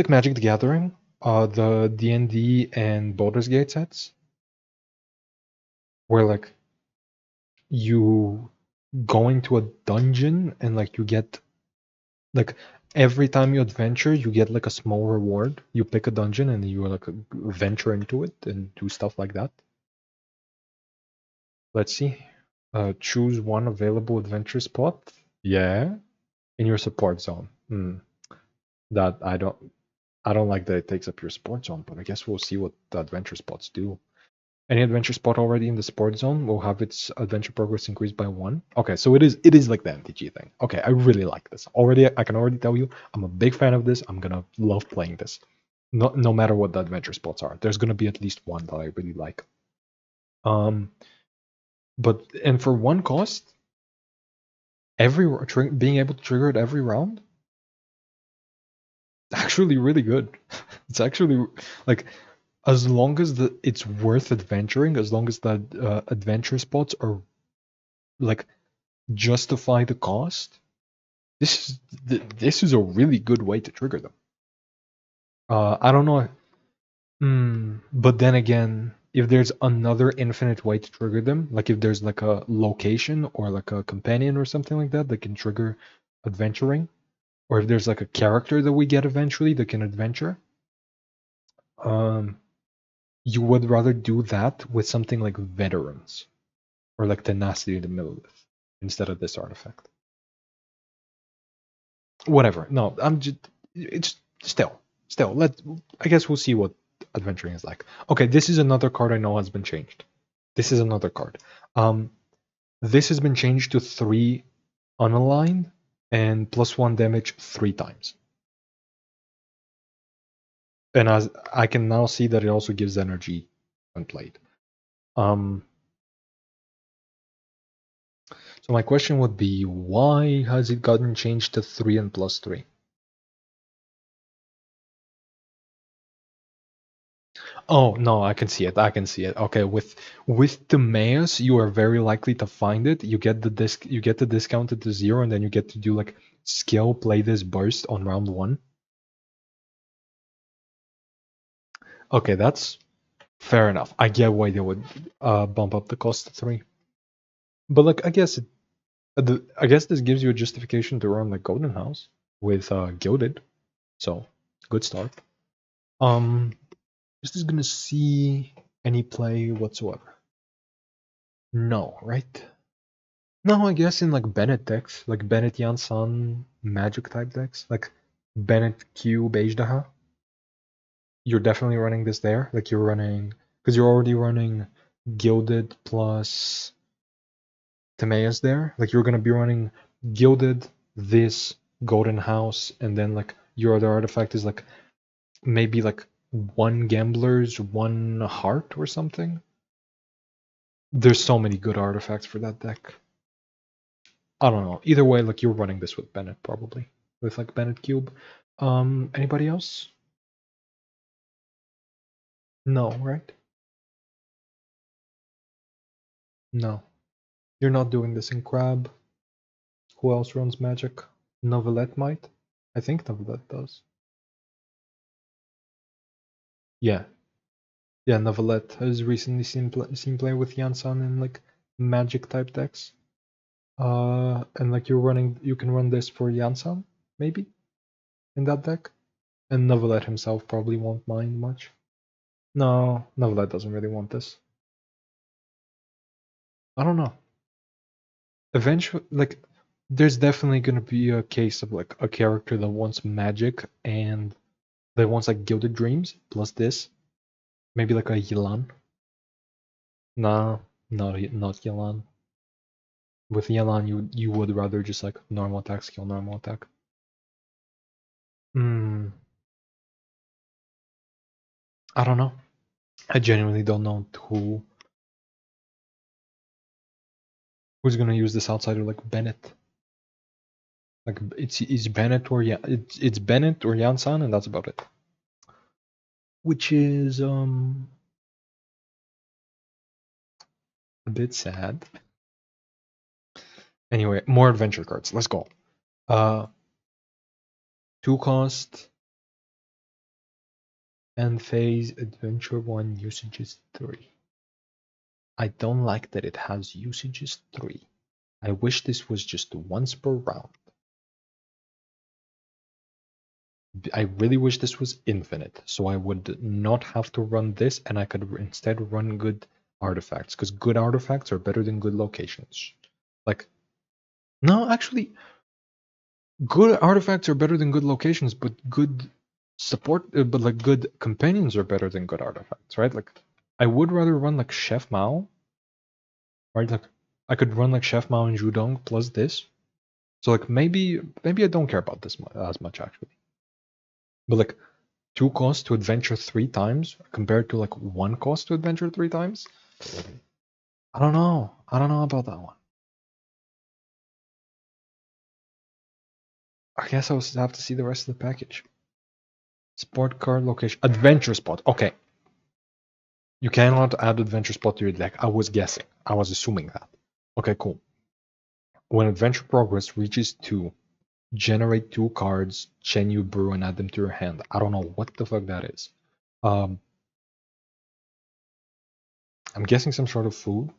Magic the Gathering? The D&D and Baldur's Gate sets? Where like you go into a dungeon and like you get like every time you adventure you get like a small reward. You pick a dungeon and you like venture into it and do stuff like that. Let's see. Choose 1 available adventure spot. Yeah. In your support zone. That I don't like that it takes up your support zone, but I guess we'll see what the adventure spots do. Any adventure spot already in the support zone will have its adventure progress increased by 1. Okay, so it is like the MTG thing. Okay, I really like this. I can already tell you, I'm a big fan of this. I'm gonna love playing this. No matter what the adventure spots are. There's gonna be at least 1 that I really like. But for 1 cost, being able to trigger it every round, actually really good. It's actually like, as long as it's worth adventuring, as long as the adventure spots are like justify the cost, this is a really good way to trigger them. I don't know. But then again, if there's another infinite way to trigger them, like if there's like a location or like a companion or something like that can trigger adventuring, or if there's like a character that we get eventually that can adventure, You would rather do that with something like Veterans or like Tenacity of the Millilith instead of this artifact. Whatever. No, I'm just. It's still. I guess we'll see what adventuring is like. Okay, this is another card I know has been changed. This is another card. This has been changed to 3 unaligned and +1 damage 3 times. And as I can now see that it also gives energy when played. So my question would be, why has it gotten changed to 3 and +3? Oh no, I can see it. Okay, with Timaeus, you are very likely to find it. You get the discounted to 0, and then you get to do like skill play this burst on round 1. Okay, that's fair enough. I get why they would bump up the cost to 3. But like, I guess this gives you a justification to run like Golden House with Gilded. So, good start. This is gonna see any play whatsoever. No, right? No, I guess in like Bennett decks, like Bennett Yansan magic type decks, like Bennett Cube Ajdaha, you're definitely running this there. Like you're running, because you're already running Gilded plus Timaeus there. Like you're gonna be running Gilded, this Golden House, and then like your other artifact is like maybe like 1 Gambler's 1 Heart or something. There's so many good artifacts for that deck. I don't know. Either way, like you're running this with Bennett probably. With like Bennett Cube. Anybody else? No, right? No. You're not doing this in Crab. Who else runs Magic? Novelette might? I think Novelette does. Yeah. Yeah, Novelette has recently seen play with Yansan in like Magic type decks. And like you can run this for Yansan, maybe? In that deck? And Novelette himself probably won't mind much. No, Novelette doesn't really want this. I don't know. Eventually, like, there's definitely gonna be a case of like a character that wants magic and that wants like Gilded Dreams plus this. Maybe like a Yelan. Nah, not Yelan. With Yelan, you would rather just like normal attack, skill, normal attack. I don't know. I genuinely don't know who's gonna use this outside of like Bennett. Like it's Bennett or it's Bennett or Yansan, and that's about it. Which is a bit sad. Anyway, more adventure cards. Let's go. 2 cost and phase adventure 1 usages 3. I don't like that it has usages 3. I wish this was just once per round. I really wish this was infinite, so I would not have to run this and I could instead run good artifacts, because good artifacts are better than good locations. Like, no, actually, good artifacts are better than good locations, but good support, but like good companions are better than good artifacts, right? Like, I would rather run like Chef Mao, right? Like, I could run like Chef Mao and Judong plus this. So like maybe I don't care about this as much actually. But like 2 costs to adventure 3 times compared to like 1 cost to adventure 3 times. I don't know. I don't know about that one. I guess I'll have to see the rest of the package. Sport card location. Adventure spot. Okay. You cannot add adventure spot to your deck. I was guessing. I was assuming that. Okay, cool. When adventure progress reaches 2, generate 2 cards, Chenyu Brew, and add them to your hand. I don't know what the fuck that is. I'm guessing some sort of food.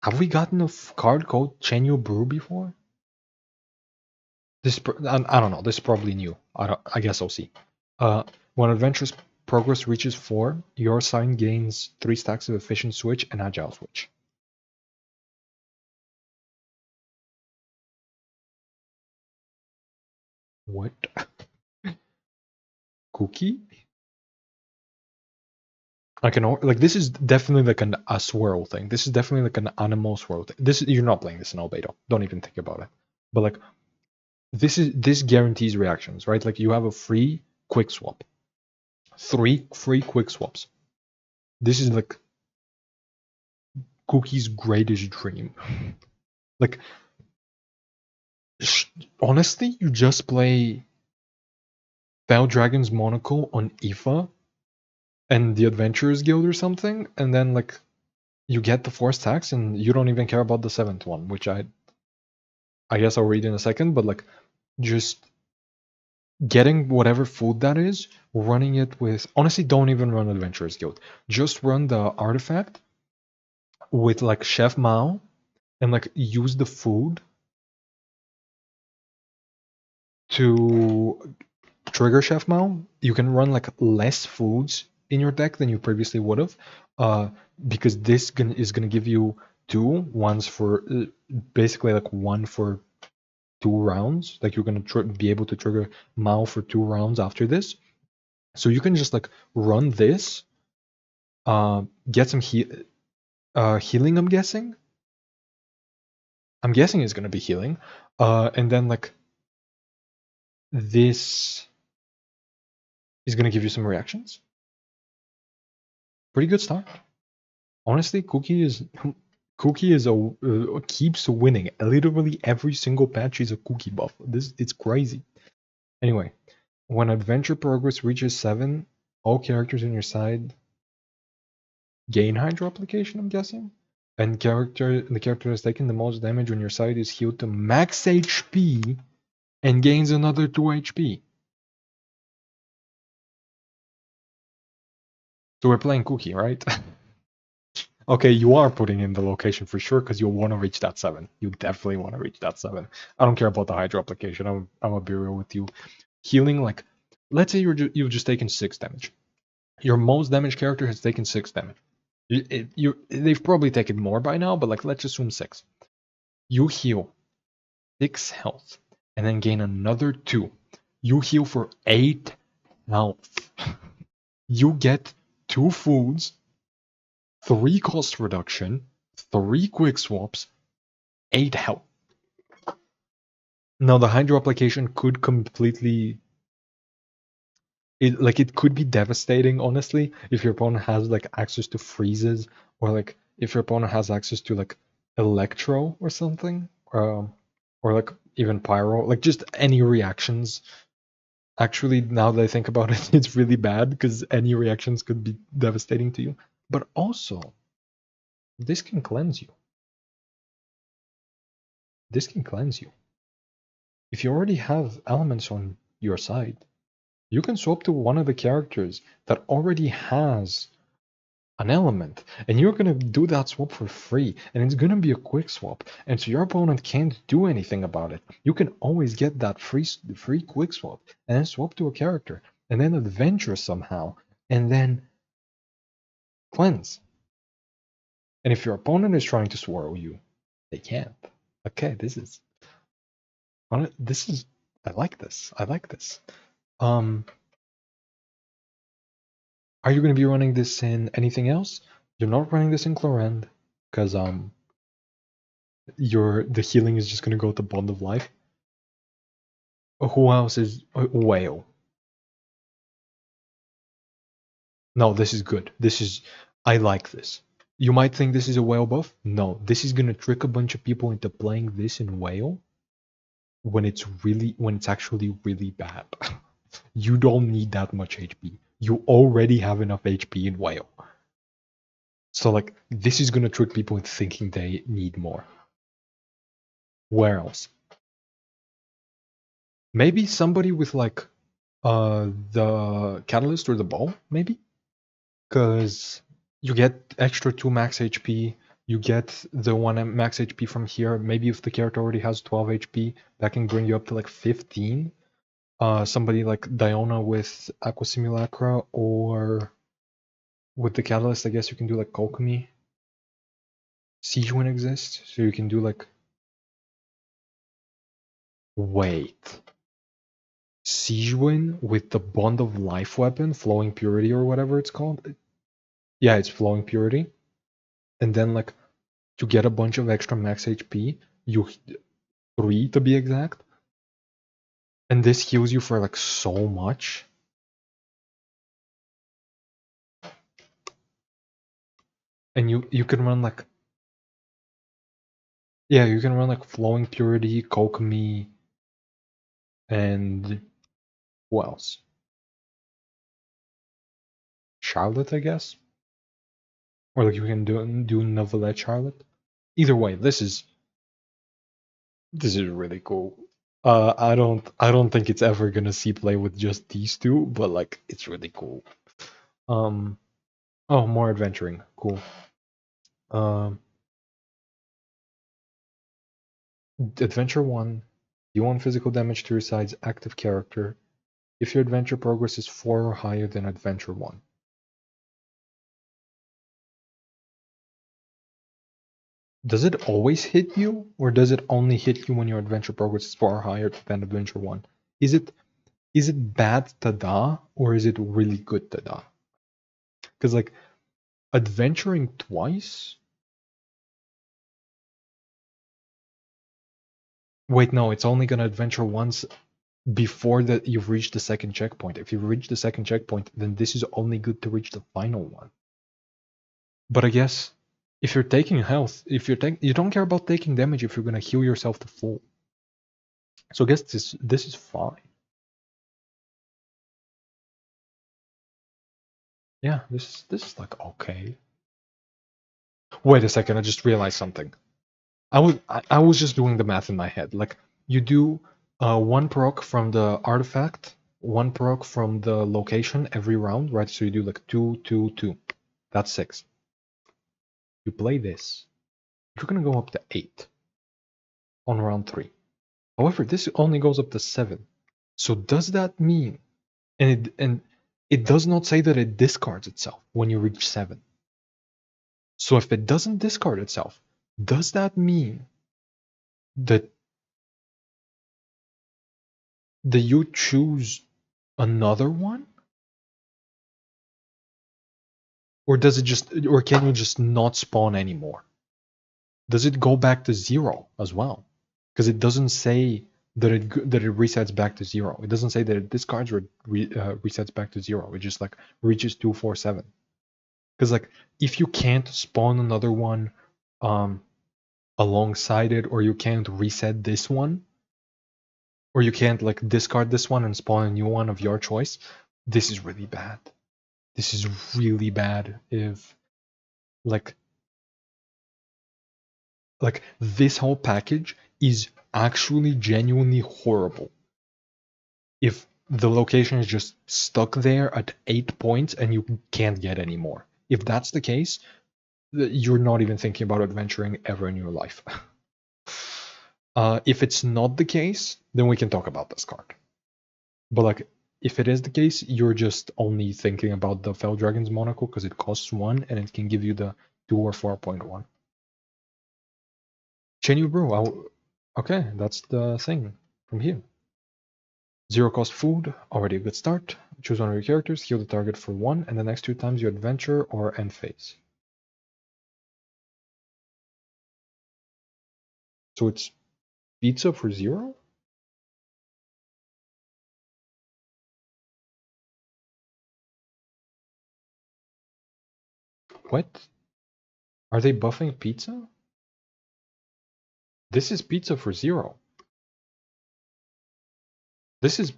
Have we gotten a card called Chenyu Brew before? I don't know. This is probably new. I guess I'll see. When adventures progress reaches 4, your sign gains 3 stacks of efficient switch and agile switch. What? Cookie? I can like this is definitely like a swirl thing. This is definitely like an animal swirl thing. This you're not playing this in albedo. Don't even think about it. But like this guarantees reactions, right? Like you have a free quick swap. 3 free quick swaps. This is like Cookie's greatest dream. Like honestly, you just play Bell Dragon's Monocle on IFA and the Adventurers Guild or something, and then like you get the 4 stacks and you don't even care about the 7th one, which I guess I'll read in a second, but like just getting whatever food that is, running it with honestly don't even run Adventurers Guild. Just run the artifact with like Chef Mao and like use the food to trigger Chef Mao. You can run like less foods in your deck than you previously would have, because this is gonna give you 2 ones for basically like 1 for 2 rounds. Like you're gonna be able to trigger Mao for 2 rounds after this. So you can just like run this, get some healing. I'm guessing it's gonna be healing, and then like this is gonna give you some reactions. Pretty good start. Honestly, Cookie is keeps winning. Literally every single patch is a Cookie buff. It's crazy. Anyway, when adventure progress reaches 7, all characters on your side gain Hydro application, I'm guessing. And the character that's taking the most damage on your side is healed to max HP and gains another 2 HP. So we're playing Cookie, right? Okay, you are putting in the location for sure because you want to reach that 7. You definitely want to reach that 7. I don't care about the Hydro application. I'm gonna be real with you. Healing, like, let's say you've just taken 6 damage. Your most damaged character has taken 6 damage. They've probably taken more by now, but like let's assume 6. You heal 6 health and then gain another 2. You heal for 8 health. You get 2 foods, 3 cost reduction, 3 quick swaps, 8 health. Now the Hydro application could completely it could be devastating, honestly, if your opponent has like access to freezes, or like if your opponent has access to like Electro or something, or like even Pyro, like just any reactions. Actually, now that I think about it, it's really bad because any reactions could be devastating to you. But also, this can cleanse you. This can cleanse you. If you already have elements on your side, you can swap to one of the characters that already has an element, and you're gonna do that swap for free, and it's gonna be a quick swap, and so your opponent can't do anything about it. You can always get that free quick swap and then swap to a character and then adventure somehow and then cleanse. And if your opponent is trying to swirl you, they can't. Okay, I like this. I like this. Are you going to be running this in anything else? You're not running this in Clorend, because the healing is just going to go to Bond of Life. Who else is Whale? No, this is good. I like this. You might think this is a Whale buff. No, this is going to trick a bunch of people into playing this in Whale when it's actually really bad. You don't need that much HP. You already have enough HP in Whale. So like this is gonna trick people into thinking they need more. Where else? Maybe somebody with like the catalyst or the ball, maybe? Because you get extra 2 max HP, you get the 1 max HP from here. Maybe if the character already has 12 HP, that can bring you up to like 15. somebody like Diona with Aqua Simulacra, or with the Catalyst, I guess you can do like Kokomi. Siege Wind exists, so you can do like... Wait. Siege Wind with the Bond of Life weapon, Flowing Purity or whatever it's called? Yeah, it's Flowing Purity. And then like, to get a bunch of extra max HP, you 3 to be exact. And this heals you for like so much. And you can run like... Yeah, you can run like Flowing Purity, Kokomi, and who else? Charlotte, I guess? Or like you can do Novelette Charlotte. Either way, this is really cool. I don't think it's ever gonna see play with just these two, but like it's really cool. Oh, more adventuring, cool. Adventure 1, you want physical damage to your side's active character if your adventure progress is 4 or higher than Adventure 1. Does it always hit you, or does it only hit you when your adventure progress is 4 or higher than Adventure 1? Is it bad tada, or is it really good tada? Because like, adventuring twice? Wait, no, it's only gonna adventure once before that you've reached the second checkpoint. If you've reached the second checkpoint, then this is only good to reach the final one. But I guess if you're taking health, you don't care about taking damage if you're gonna heal yourself to full. So I guess this is fine. Yeah, this is like okay. Wait a second, I just realized something. I was just doing the math in my head. Like, you do 1 proc from the artifact, 1 proc from the location every round, right? So you do like 2, 2, 2. That's 6. You play this, you're gonna go up to 8 on round 3. However, this only goes up to 7. So does that mean, and it does not say that it discards itself when you reach 7. So if it doesn't discard itself, does that mean that you choose another one? Or does it just, or can you just not spawn anymore? Does it go back to 0 as well? Because it doesn't say that it resets back to 0. It doesn't say that it discards or resets back to 0. It just like reaches 2, 4, 7. Because like, if you can't spawn another one alongside it, or you can't reset this one, or you can't like discard this one and spawn a new one of your choice, this is really bad. This is really bad. If like this whole package is actually genuinely horrible. If the location is just stuck there at 8 points and you can't get any more. If that's the case, you're not even thinking about adventuring ever in your life. If it's not the case, then we can talk about this card. But like, if it is the case, you're just only thinking about the Fell Dragon's Monocle because it costs 1 and it can give you the 2 or 4.1. Chenyu Brew, okay, that's the thing from here. 0 cost food, already a good start. Choose one of your characters, heal the target for 1, and the next 2 times you adventure or end phase. So it's pizza for 0? What? Are they buffing pizza? This is pizza for 0. This is...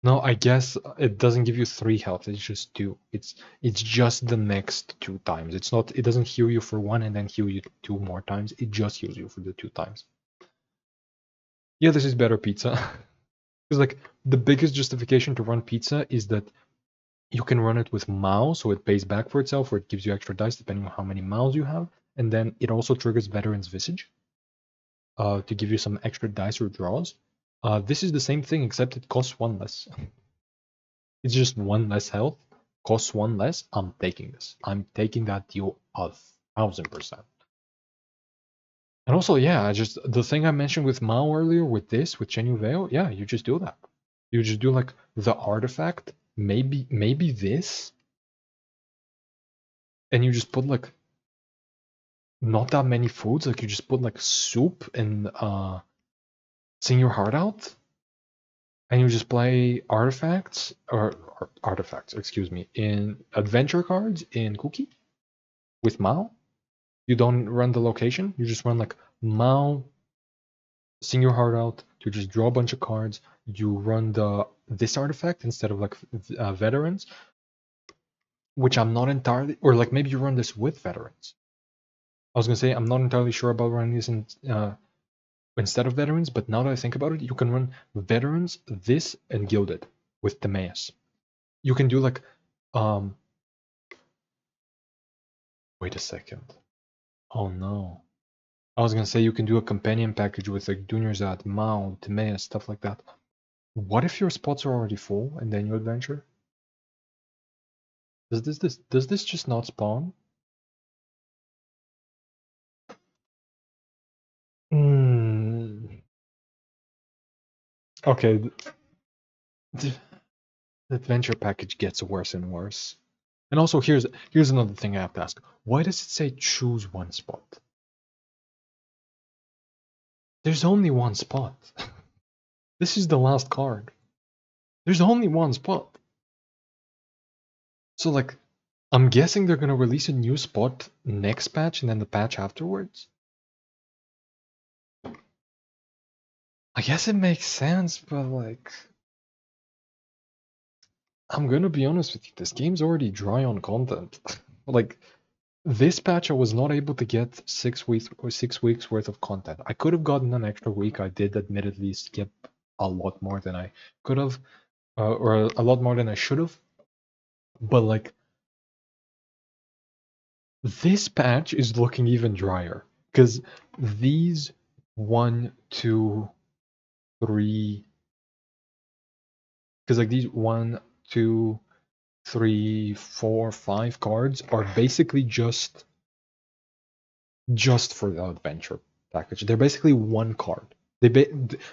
No, I guess it doesn't give you 3 health, it's just 2. It's just the next 2 times. It doesn't heal you for 1 and then heal you 2 more times. It just heals you for the 2 times. Yeah, this is better pizza. Because like, the biggest justification to run pizza is that you can run it with Mao, so it pays back for itself, or it gives you extra dice depending on how many Maos you have. and then it also triggers Veteran's Visage to give you some extra dice or draws. This is the same thing, except it costs 1 less. It's just 1 less health, costs 1 less. I'm taking this. I'm taking that deal 1000%. And also, yeah, just the thing I mentioned with Mao earlier, with this, with Chen Yu Veil, yeah, you just do that. You just do like the artifact, maybe this, and you just put like not that many foods, like you just put like soup and Sing Your Heart Out, and you just play artifacts or artifacts, excuse me, in adventure cards in Cookie with Mao. You don't run the location, you just run like Mao, Sing Your Heart Out to just draw a bunch of cards. You run this artifact instead of like veterans, which I'm not entirely, or like maybe you run this with veterans. I was gonna say I'm not entirely sure about running this instead of veterans, but now that I think about it, you can run veterans, this, and Gilded with Timaeus. You can do like, wait a second. Oh no. I was gonna say you can do a companion package with like Dunyarzad, Mao, Timaeus, stuff like that. What if your spots are already full and then you adventure? Does this just not spawn? Okay, the adventure package gets worse and worse. And also, here's another thing I have to ask. Why does it say choose one spot? There's only one spot. This is the last card. There's only one spot. So like, I'm guessing they're gonna release a new spot next patch and then the patch afterwards. I guess it makes sense, but like, I'm gonna be honest with you, this game's already dry on content. Like, this patch I was not able to get 6 weeks worth of content. I could have gotten an extra week. I did admittedly skip a lot more than I could have, or a lot more than I should have. But like, this patch is looking even drier because these 1, 2, 3, because like these 1, 2, 3, 4, 5 cards are basically just for the adventure package. They're basically one card.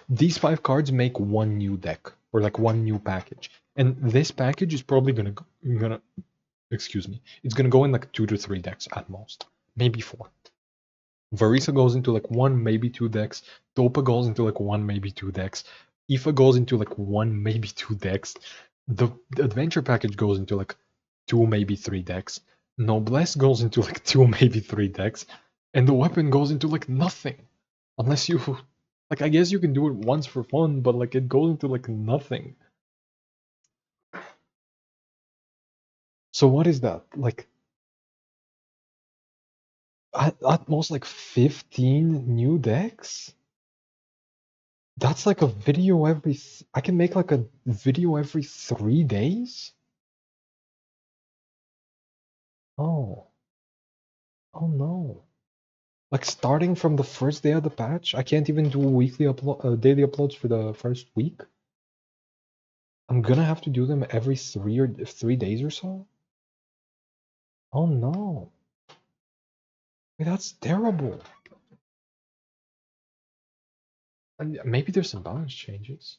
These 5 cards make one new deck or like one new package, and this package is probably gonna excuse me. It's gonna go in like 2 to 3 decks at most, maybe 4. Varisa goes into like 1, maybe 2 decks. Dopa goes into like 1, maybe 2 decks. Ifa goes into like 1, maybe 2 decks. The adventure package goes into like 2, maybe 3 decks. Noblesse goes into like 2, maybe 3 decks. And the weapon goes into like nothing. Unless you, like, I guess you can do it once for fun, but like it goes into like nothing. So what is that? Like, at most like 15 new decks? That's like a video every. I can make like a video every 3 days? Oh. Oh no. Like starting from the first day of the patch, I can't even do weekly daily uploads for the first week. I'm gonna have to do them every 3 days or so. Oh no. Wait, that's terrible. And maybe there's some balance changes.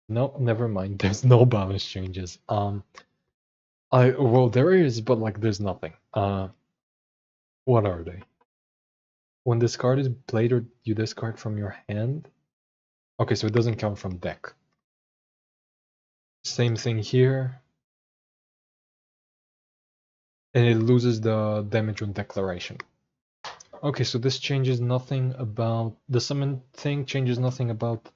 No, never mind. There's no balance changes. Well, there is, but like there's nothing. What are they? When this card is played or you discard from your hand. Okay, so it doesn't count from deck. Same thing here. And it loses the damage on declaration. Okay, so this changes nothing about the summon thing. Changes nothing about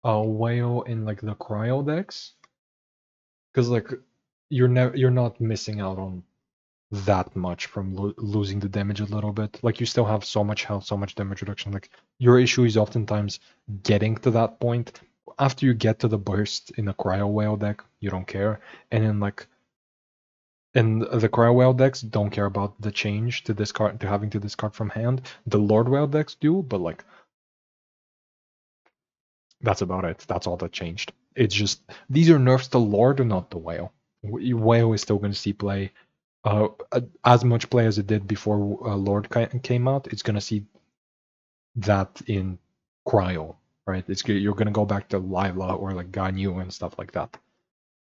whale in like the cryo decks, because like you're not missing out on that much from losing the damage a little bit. Like you still have so much health, so much damage reduction. Like your issue is oftentimes getting to that point. After you get to the burst in a cryo whale deck, you don't care, and then like And the Cryo Whale decks don't care about the change to discard, to having to discard from hand. The Lord Whale decks do, but like that's about it. That's all that changed. It's just these are nerfs to Lord and not the Whale. Whale is still going to see play, as much play as it did before Lord came out. It's going to see that in Cryo, right? You're going to go back to Lila or like Ganyu and stuff like that.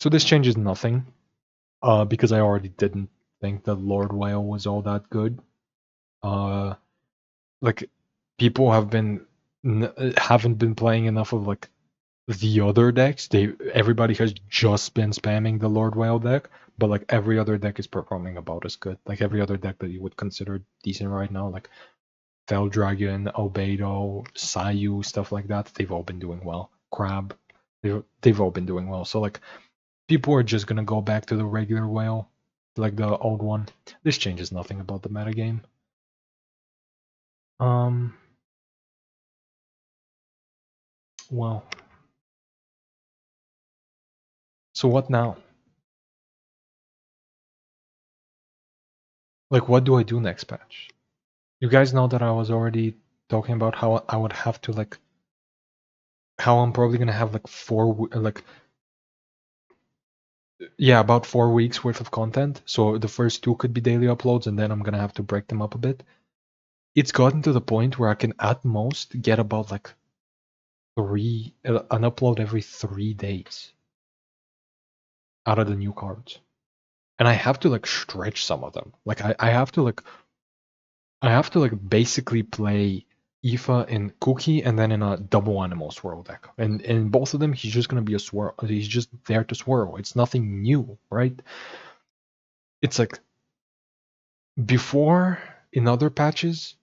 So this changes nothing, because I already didn't think that Lord Whale was all that good. Like people haven't been playing enough of like the other decks. Everybody has just been spamming the Lord Whale deck, but like every other deck is performing about as good. Like every other deck that you would consider decent right now, like Fell Dragon, Albedo, Sayu, stuff like that, they've all been doing well. Crab, they've all been doing well. So like people are just gonna go back to the regular whale, like the old one. This changes nothing about the metagame. Well, so what now? Like, what do I do next patch? You guys know that I was already talking about how I would have to like, how I'm probably gonna have like about 4 weeks worth of content. So the first 2 could be daily uploads, and then I'm gonna have to break them up a bit. It's gotten to the point where I can at most get about like an upload every 3 days out of the new cards. And I have to like stretch some of them. Like I have to like basically play Aoife in Cookie and then in a double animal swirl deck. And in both of them he's just gonna be a swirl. He's just there to swirl. It's nothing new, right? It's like before in other patches,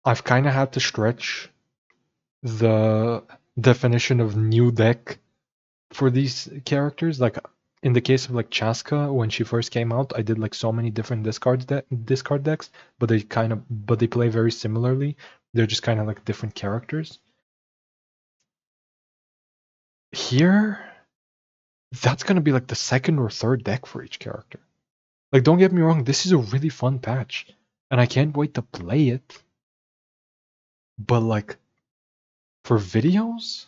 I've kinda had to stretch the definition of new deck for these characters. Like in the case of like Chaska, when she first came out, I did like so many different discard decks, but they play very similarly. They're just kind of like different characters. Here, that's gonna be like the second or third deck for each character. Like, don't get me wrong, this is a really fun patch, and I can't wait to play it. But like, for videos,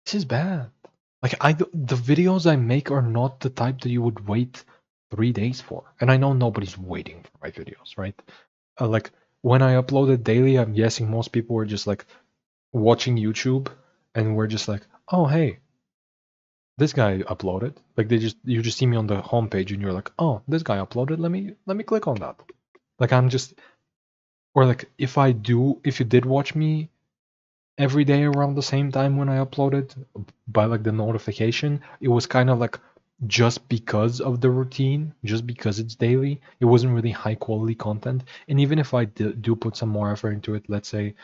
this is bad. Like, the videos I make are not the type that you would wait 3 days for. And I know nobody's waiting for my videos, right? Like, when I upload it daily, I'm guessing most people were just like watching YouTube and we're just like, oh, hey, this guy uploaded. Like, you just see me on the homepage and you're like, oh, this guy uploaded. Let me click on that. Like, or like, if you did watch me every day around the same time when I uploaded by like the notification, it was kind of like just because of the routine, just because it's daily, it wasn't really high quality content. And even if I do put some more effort into it, let's say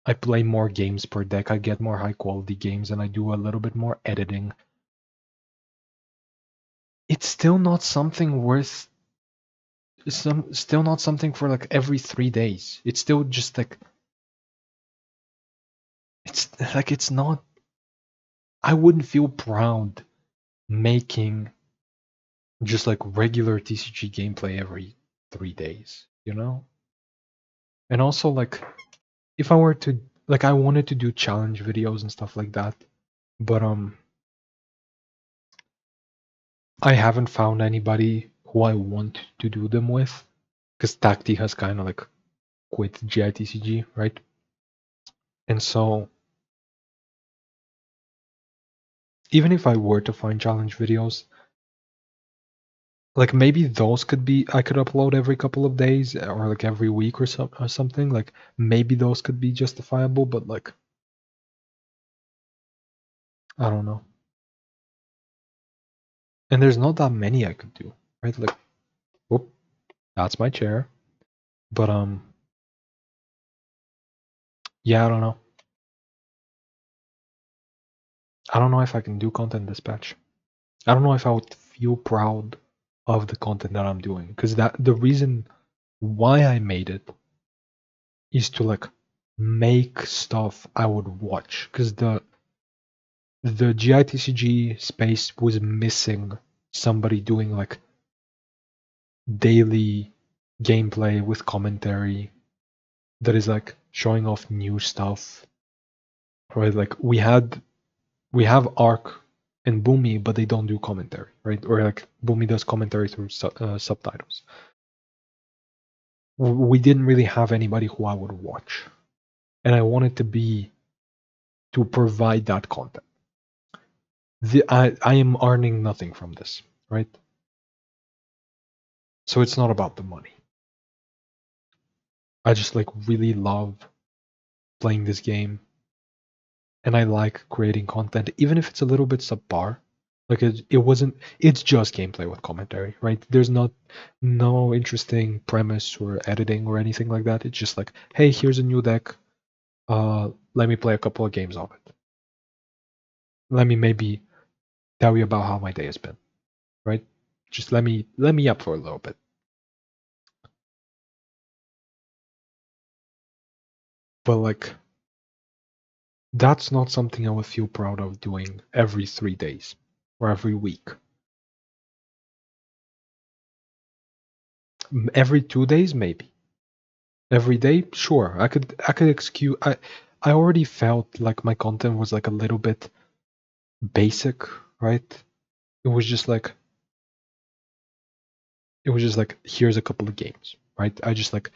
I play more games per deck, I get more high quality games, and I do a little bit more editing, it's still not something worth still not something for like every 3 days. It's still just like it's not. I wouldn't feel proud making just like regular TCG gameplay every 3 days, you know? And also like if I were to like I wanted to do challenge videos and stuff like that, but I haven't found anybody who I want to do them with, because Tacti has kind of like quit GITCG, right? And so even if I were to find challenge videos, like maybe those I could upload every couple of days or like every week or something. Like maybe those could be justifiable, but like I don't know. And there's not that many I could do, right? Like, whoop, that's my chair. But yeah, I don't know. I don't know if I can do content dispatch. I don't know if I would feel proud of the content that I'm doing, because the reason why I made it is to like make stuff I would watch, because the GITCG space was missing somebody doing like daily gameplay with commentary that is like showing off new stuff, right? Like we have Arc and Boomy, but they don't do commentary, right? Or like Boomy does commentary through subtitles. We didn't really have anybody who I would watch, and I wanted to provide that content. I am earning nothing from this, right? So it's not about the money. I just like really love playing this game, and I like creating content, even if it's a little bit subpar. Like it wasn't. It's just gameplay with commentary, right? There's no interesting premise or editing or anything like that. It's just like, hey, here's a new deck. Let me play a couple of games of it. Let me maybe tell you about how my day has been, right? Just let me up for a little bit. But like, that's not something I would feel proud of doing every 3 days or every week. Every 2 days, maybe. Every day, sure. I could excuse. I already felt like my content was like a little bit basic, right? It was just like here's a couple of games, right? I just like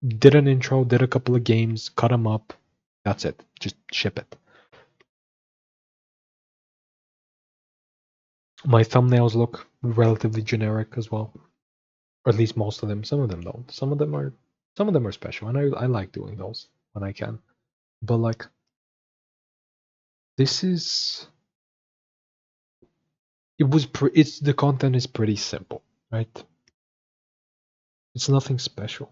did an intro, did a couple of games, cut them up. That's it. Just ship it. My thumbnails look relatively generic as well, or at least most of them. Some of them don't. Some of them are special, and I like doing those when I can. But like, this is it's the content is pretty simple, right? It's nothing special.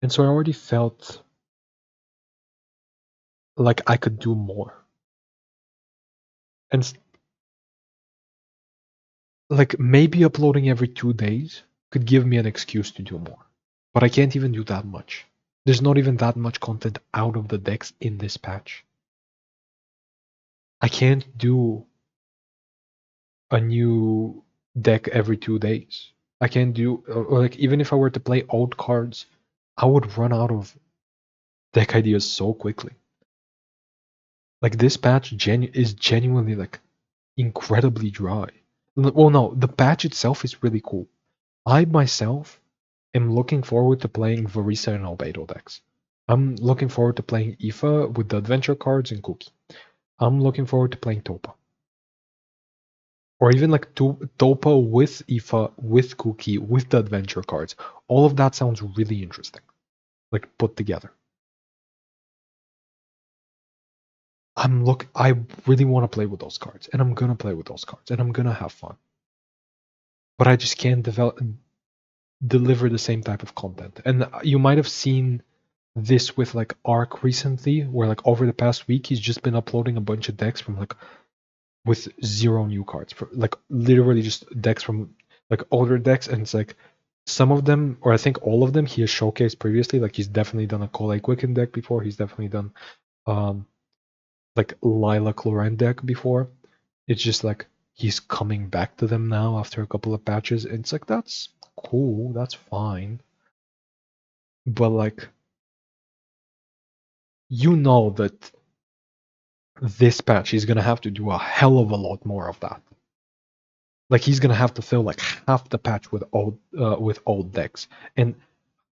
And so I already felt like I could do more. And like maybe uploading every 2 days could give me an excuse to do more. But I can't even do that much. There's not even that much content out of the decks in this patch. I can't do a new deck every 2 days. I can't do, or like, even if I were to play old cards, I would run out of deck ideas so quickly. Like, this patch is genuinely like incredibly dry. Well, no, the patch itself is really cool. I myself am looking forward to playing Varisa and Albedo decks. I'm looking forward to playing Ifa with the adventure cards and Cookie. I'm looking forward to playing Topa. Or even like Topa with Ifa, with Cookie, with the adventure cards. All of that sounds really interesting. Like, put together. I really want to play with those cards, and I'm gonna play with those cards, and I'm gonna have fun. But I just can't deliver the same type of content. And you might have seen this with like Arc recently, where like over the past week he's just been uploading a bunch of decks from like with 0 new cards, for like literally just decks from like older decks, and it's like some of them, or I think all of them, he has showcased previously. Like he's definitely done a Kolei Quicken deck before. He's definitely done like Lila Cloran deck before. It's just like he's coming back to them now after a couple of patches. And it's like, that's cool, that's fine. But like, you know that this patch he's gonna have to do a hell of a lot more of that. Like he's gonna have to fill like half the patch with old decks. And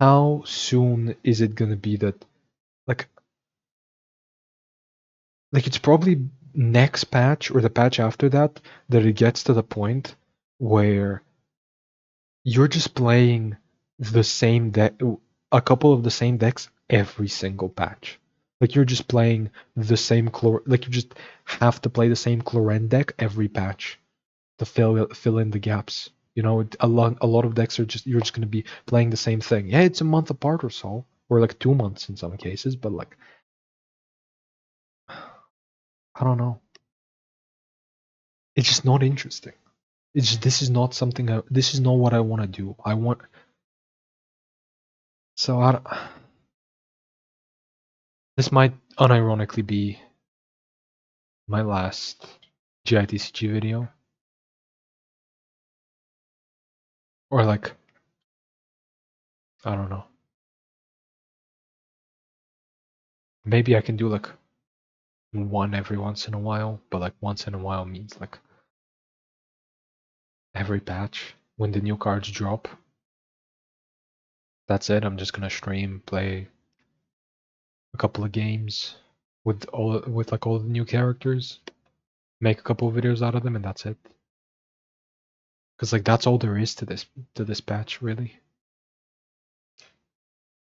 how soon is it gonna be that like it's probably next patch or the patch after that it gets to the point where you're just playing the same deck, a couple of the same decks every single patch. Like you're just playing the same like you just have to play the same Cloren deck every patch to fill in the gaps. You know, a lot of decks are just, you're just going to be playing the same thing. Yeah, it's a month apart or so, or like 2 months in some cases, but like, I don't know. It's just not interesting. It's just, this is not something this is not what I want to do. I want, so this might unironically be my last GITCG video. Or like, I don't know. Maybe I can do like one every once in a while, but like once in a while means like every patch when the new cards drop. That's it. I'm just gonna stream, play a couple of games with all the new characters, make a couple of videos out of them, and that's it. Cause like that's all there is to this patch, really.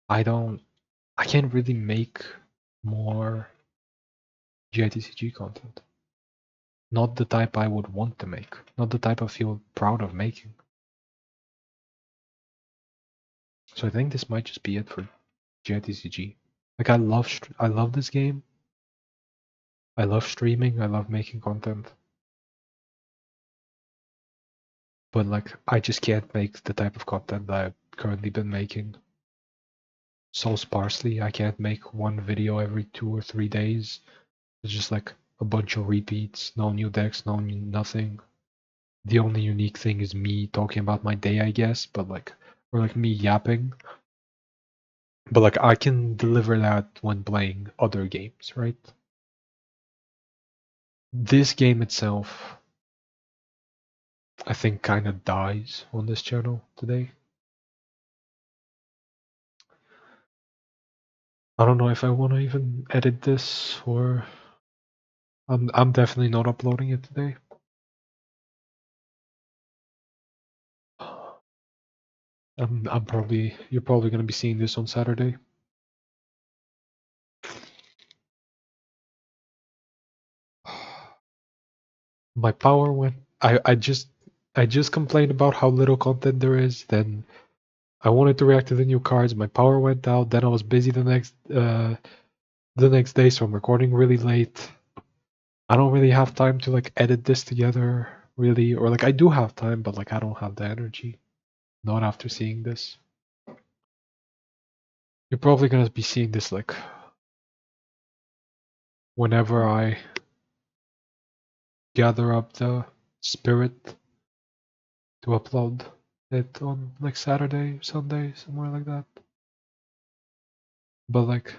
I can't really make more GITCG content. Not the type I would want to make. Not the type I feel proud of making. So I think this might just be it for GITCG. Like I love this game. I love streaming. I love making content. But like I just can't make the type of content that I've currently been making. So sparsely. I can't make one video every 2 or 3 days. It's just like a bunch of repeats, no new decks, nothing. The only unique thing is me talking about my day, I guess, but like, or like me yapping. But like I can deliver that when playing other games, right? This game itself, I think, kind of dies on this channel today. I don't know if I want to even edit this, or I'm definitely not uploading it today. You're probably gonna be seeing this on Saturday. My power went. I just complained about how little content there is. Then I wanted to react to the new cards. My power went out. Then I was busy the next day, so I'm recording really late. I don't really have time to like edit this together, really, or like I do have time, but like I don't have the energy. Not after seeing this. You're probably gonna be seeing this like whenever I gather up the spirit to upload it on like Saturday, Sunday, somewhere like that. But like,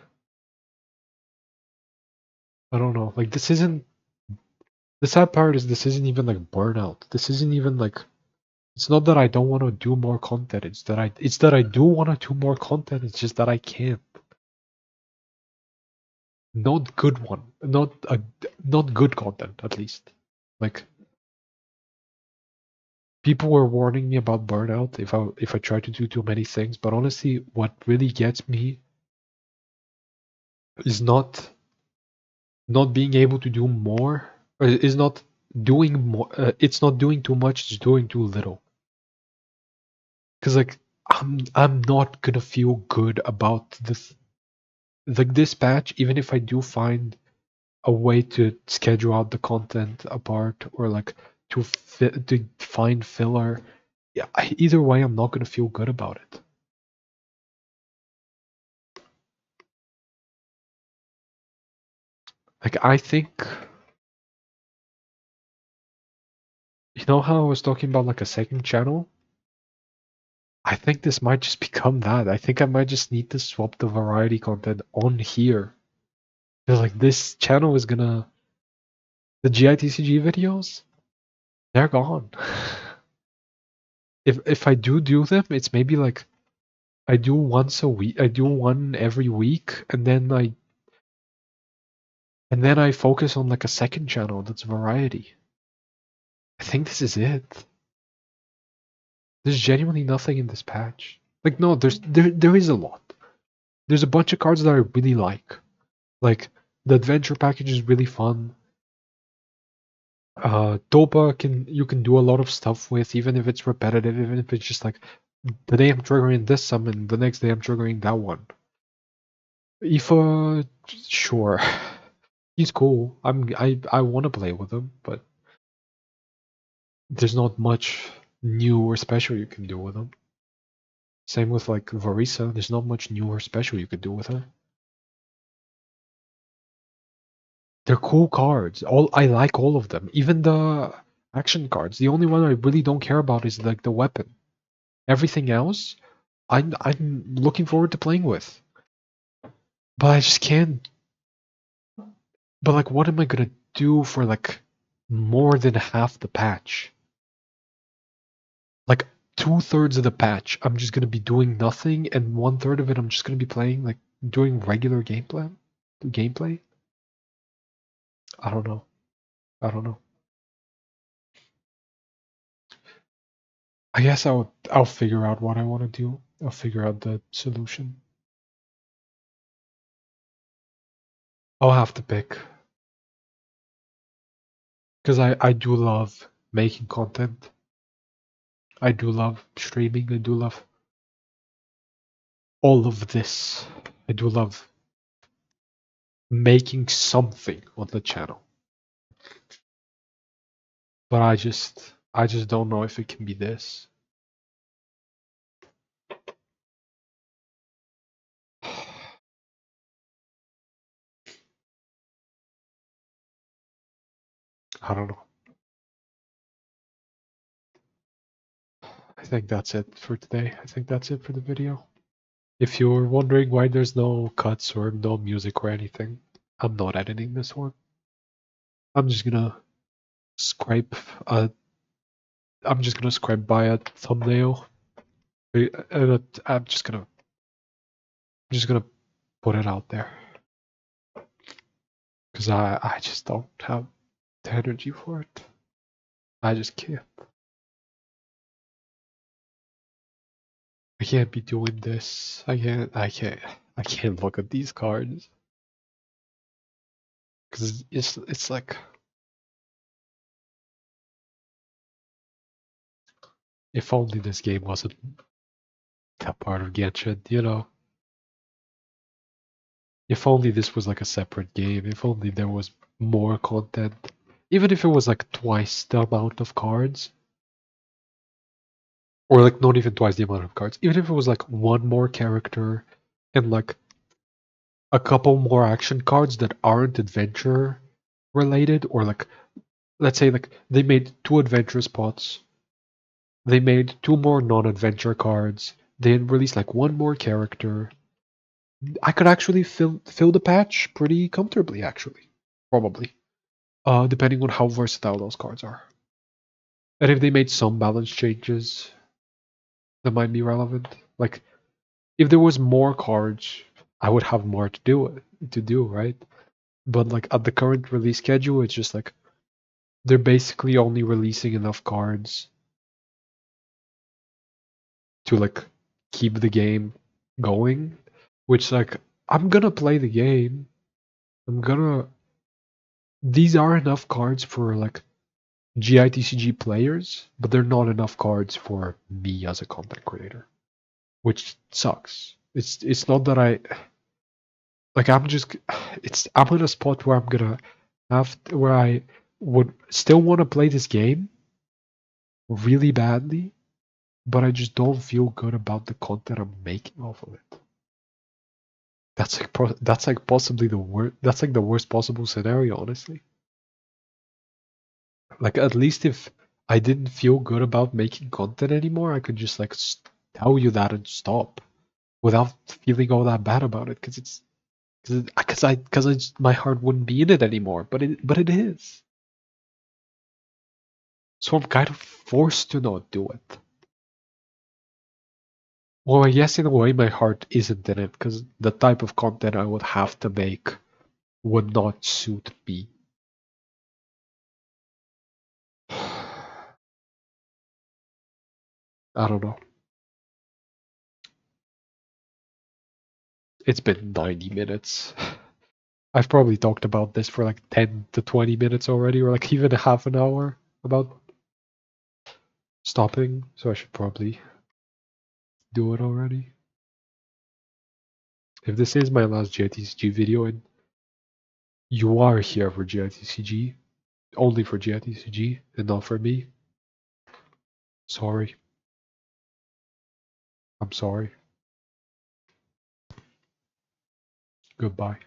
I don't know. Like this isn't. The sad part is this isn't even like burnout. This isn't even like. It's not that I don't want to do more content. It's that I do want to do more content. It's just that I can't. Not good one. Not good content at least. Like people were warning me about burnout if I try to do too many things, but honestly what really gets me is not being able to do more, or is not doing more. It's not doing too much, it's doing too little. Because like I'm not gonna feel good about this, like this patch, even if I do find a way to schedule out the content apart, or like to find filler. Yeah, either way, I'm not gonna feel good about it. Like I think, you know how I was talking about like a second channel? I think this might just become that. I think I might just need to swap the variety content on here. Because like this channel is gonna, the GITCG videos, they're gone. If I do them, it's maybe like I do once a week. I do one every week, and then I focus on like a second channel that's variety. I think this is it. There's genuinely nothing in this patch. Like no, there is a lot. There's a bunch of cards that I really like. Like the adventure package is really fun. Dopa you can do a lot of stuff with, even if it's repetitive, even if it's just like the day I'm triggering this summon, the next day I'm triggering that one. Aoife, sure. He's cool. I want to play with him, but there's not much new or special you can do with him. Same with like Varisa, there's not much new or special you could do with her. They're cool cards. I like all of them. Even the action cards. The only one I really don't care about is like the weapon. Everything else, I'm looking forward to playing with. But I just can't. But like, what am I gonna do for like more than half the patch? Like 2/3 of the patch, I'm just gonna be doing nothing, and 1/3 of it, I'm just gonna be playing like doing regular gameplay. I don't know. I don't know. I guess I'll figure out what I want to do. I'll figure out the solution. I'll have to pick because I do love making content. I do love streaming. I do love all of this. I do love making something on the channel. But I just don't know if it can be this. I don't know. I think that's it for today. I think that's it for the video. If you're wondering why there's no cuts or no music or anything, I'm not editing this one. I'm just gonna scrape a I'm just gonna scribe by a thumbnail. And I'm just gonna put it out there because I just don't have the energy for it. I just can't. I can't be doing this. I can't look at these cards because it's like if only this game wasn't that part of Genshin, you know. If only this was like a separate game. If only there was more content. Even if it was like twice the amount of cards. Or like not even twice the amount of cards. Even if it was like one more character and like a couple more action cards that aren't adventure related, or like let's say like they made 2 adventure spots. They made 2 more non-adventure cards. They released like 1 more character. I could actually fill the patch pretty comfortably, actually. Probably. Depending on how versatile those cards are. And if they made some balance changes that might be relevant. Like if there was more cards, I would have more to do, right? But like at the current release schedule, it's just like they're basically only releasing enough cards to like keep the game going, which like I'm gonna play the game. These are enough cards for like GITCG players, but they're not enough cards for me as a content creator, which sucks. It's not that I'm in a spot where I'm gonna where I would still want to play this game really badly, but I just don't feel good about the content I'm making off of it. That's like possibly the worst. That's like the worst possible scenario, honestly. Like at least if I didn't feel good about making content anymore, I could just like tell you that and stop without feeling all that bad about it, because my heart wouldn't be in it anymore. But it is. So I'm kind of forced to not do it. Well, I guess in a way my heart isn't in it because the type of content I would have to make would not suit me. I don't know. It's been 90 minutes. I've probably talked about this for like 10 to 20 minutes already, or like even a half an hour about stopping, so I should probably do it already. If this is my last GITCG video and you are here for GITCG, only for GITCG and not for me, sorry. I'm sorry. Goodbye.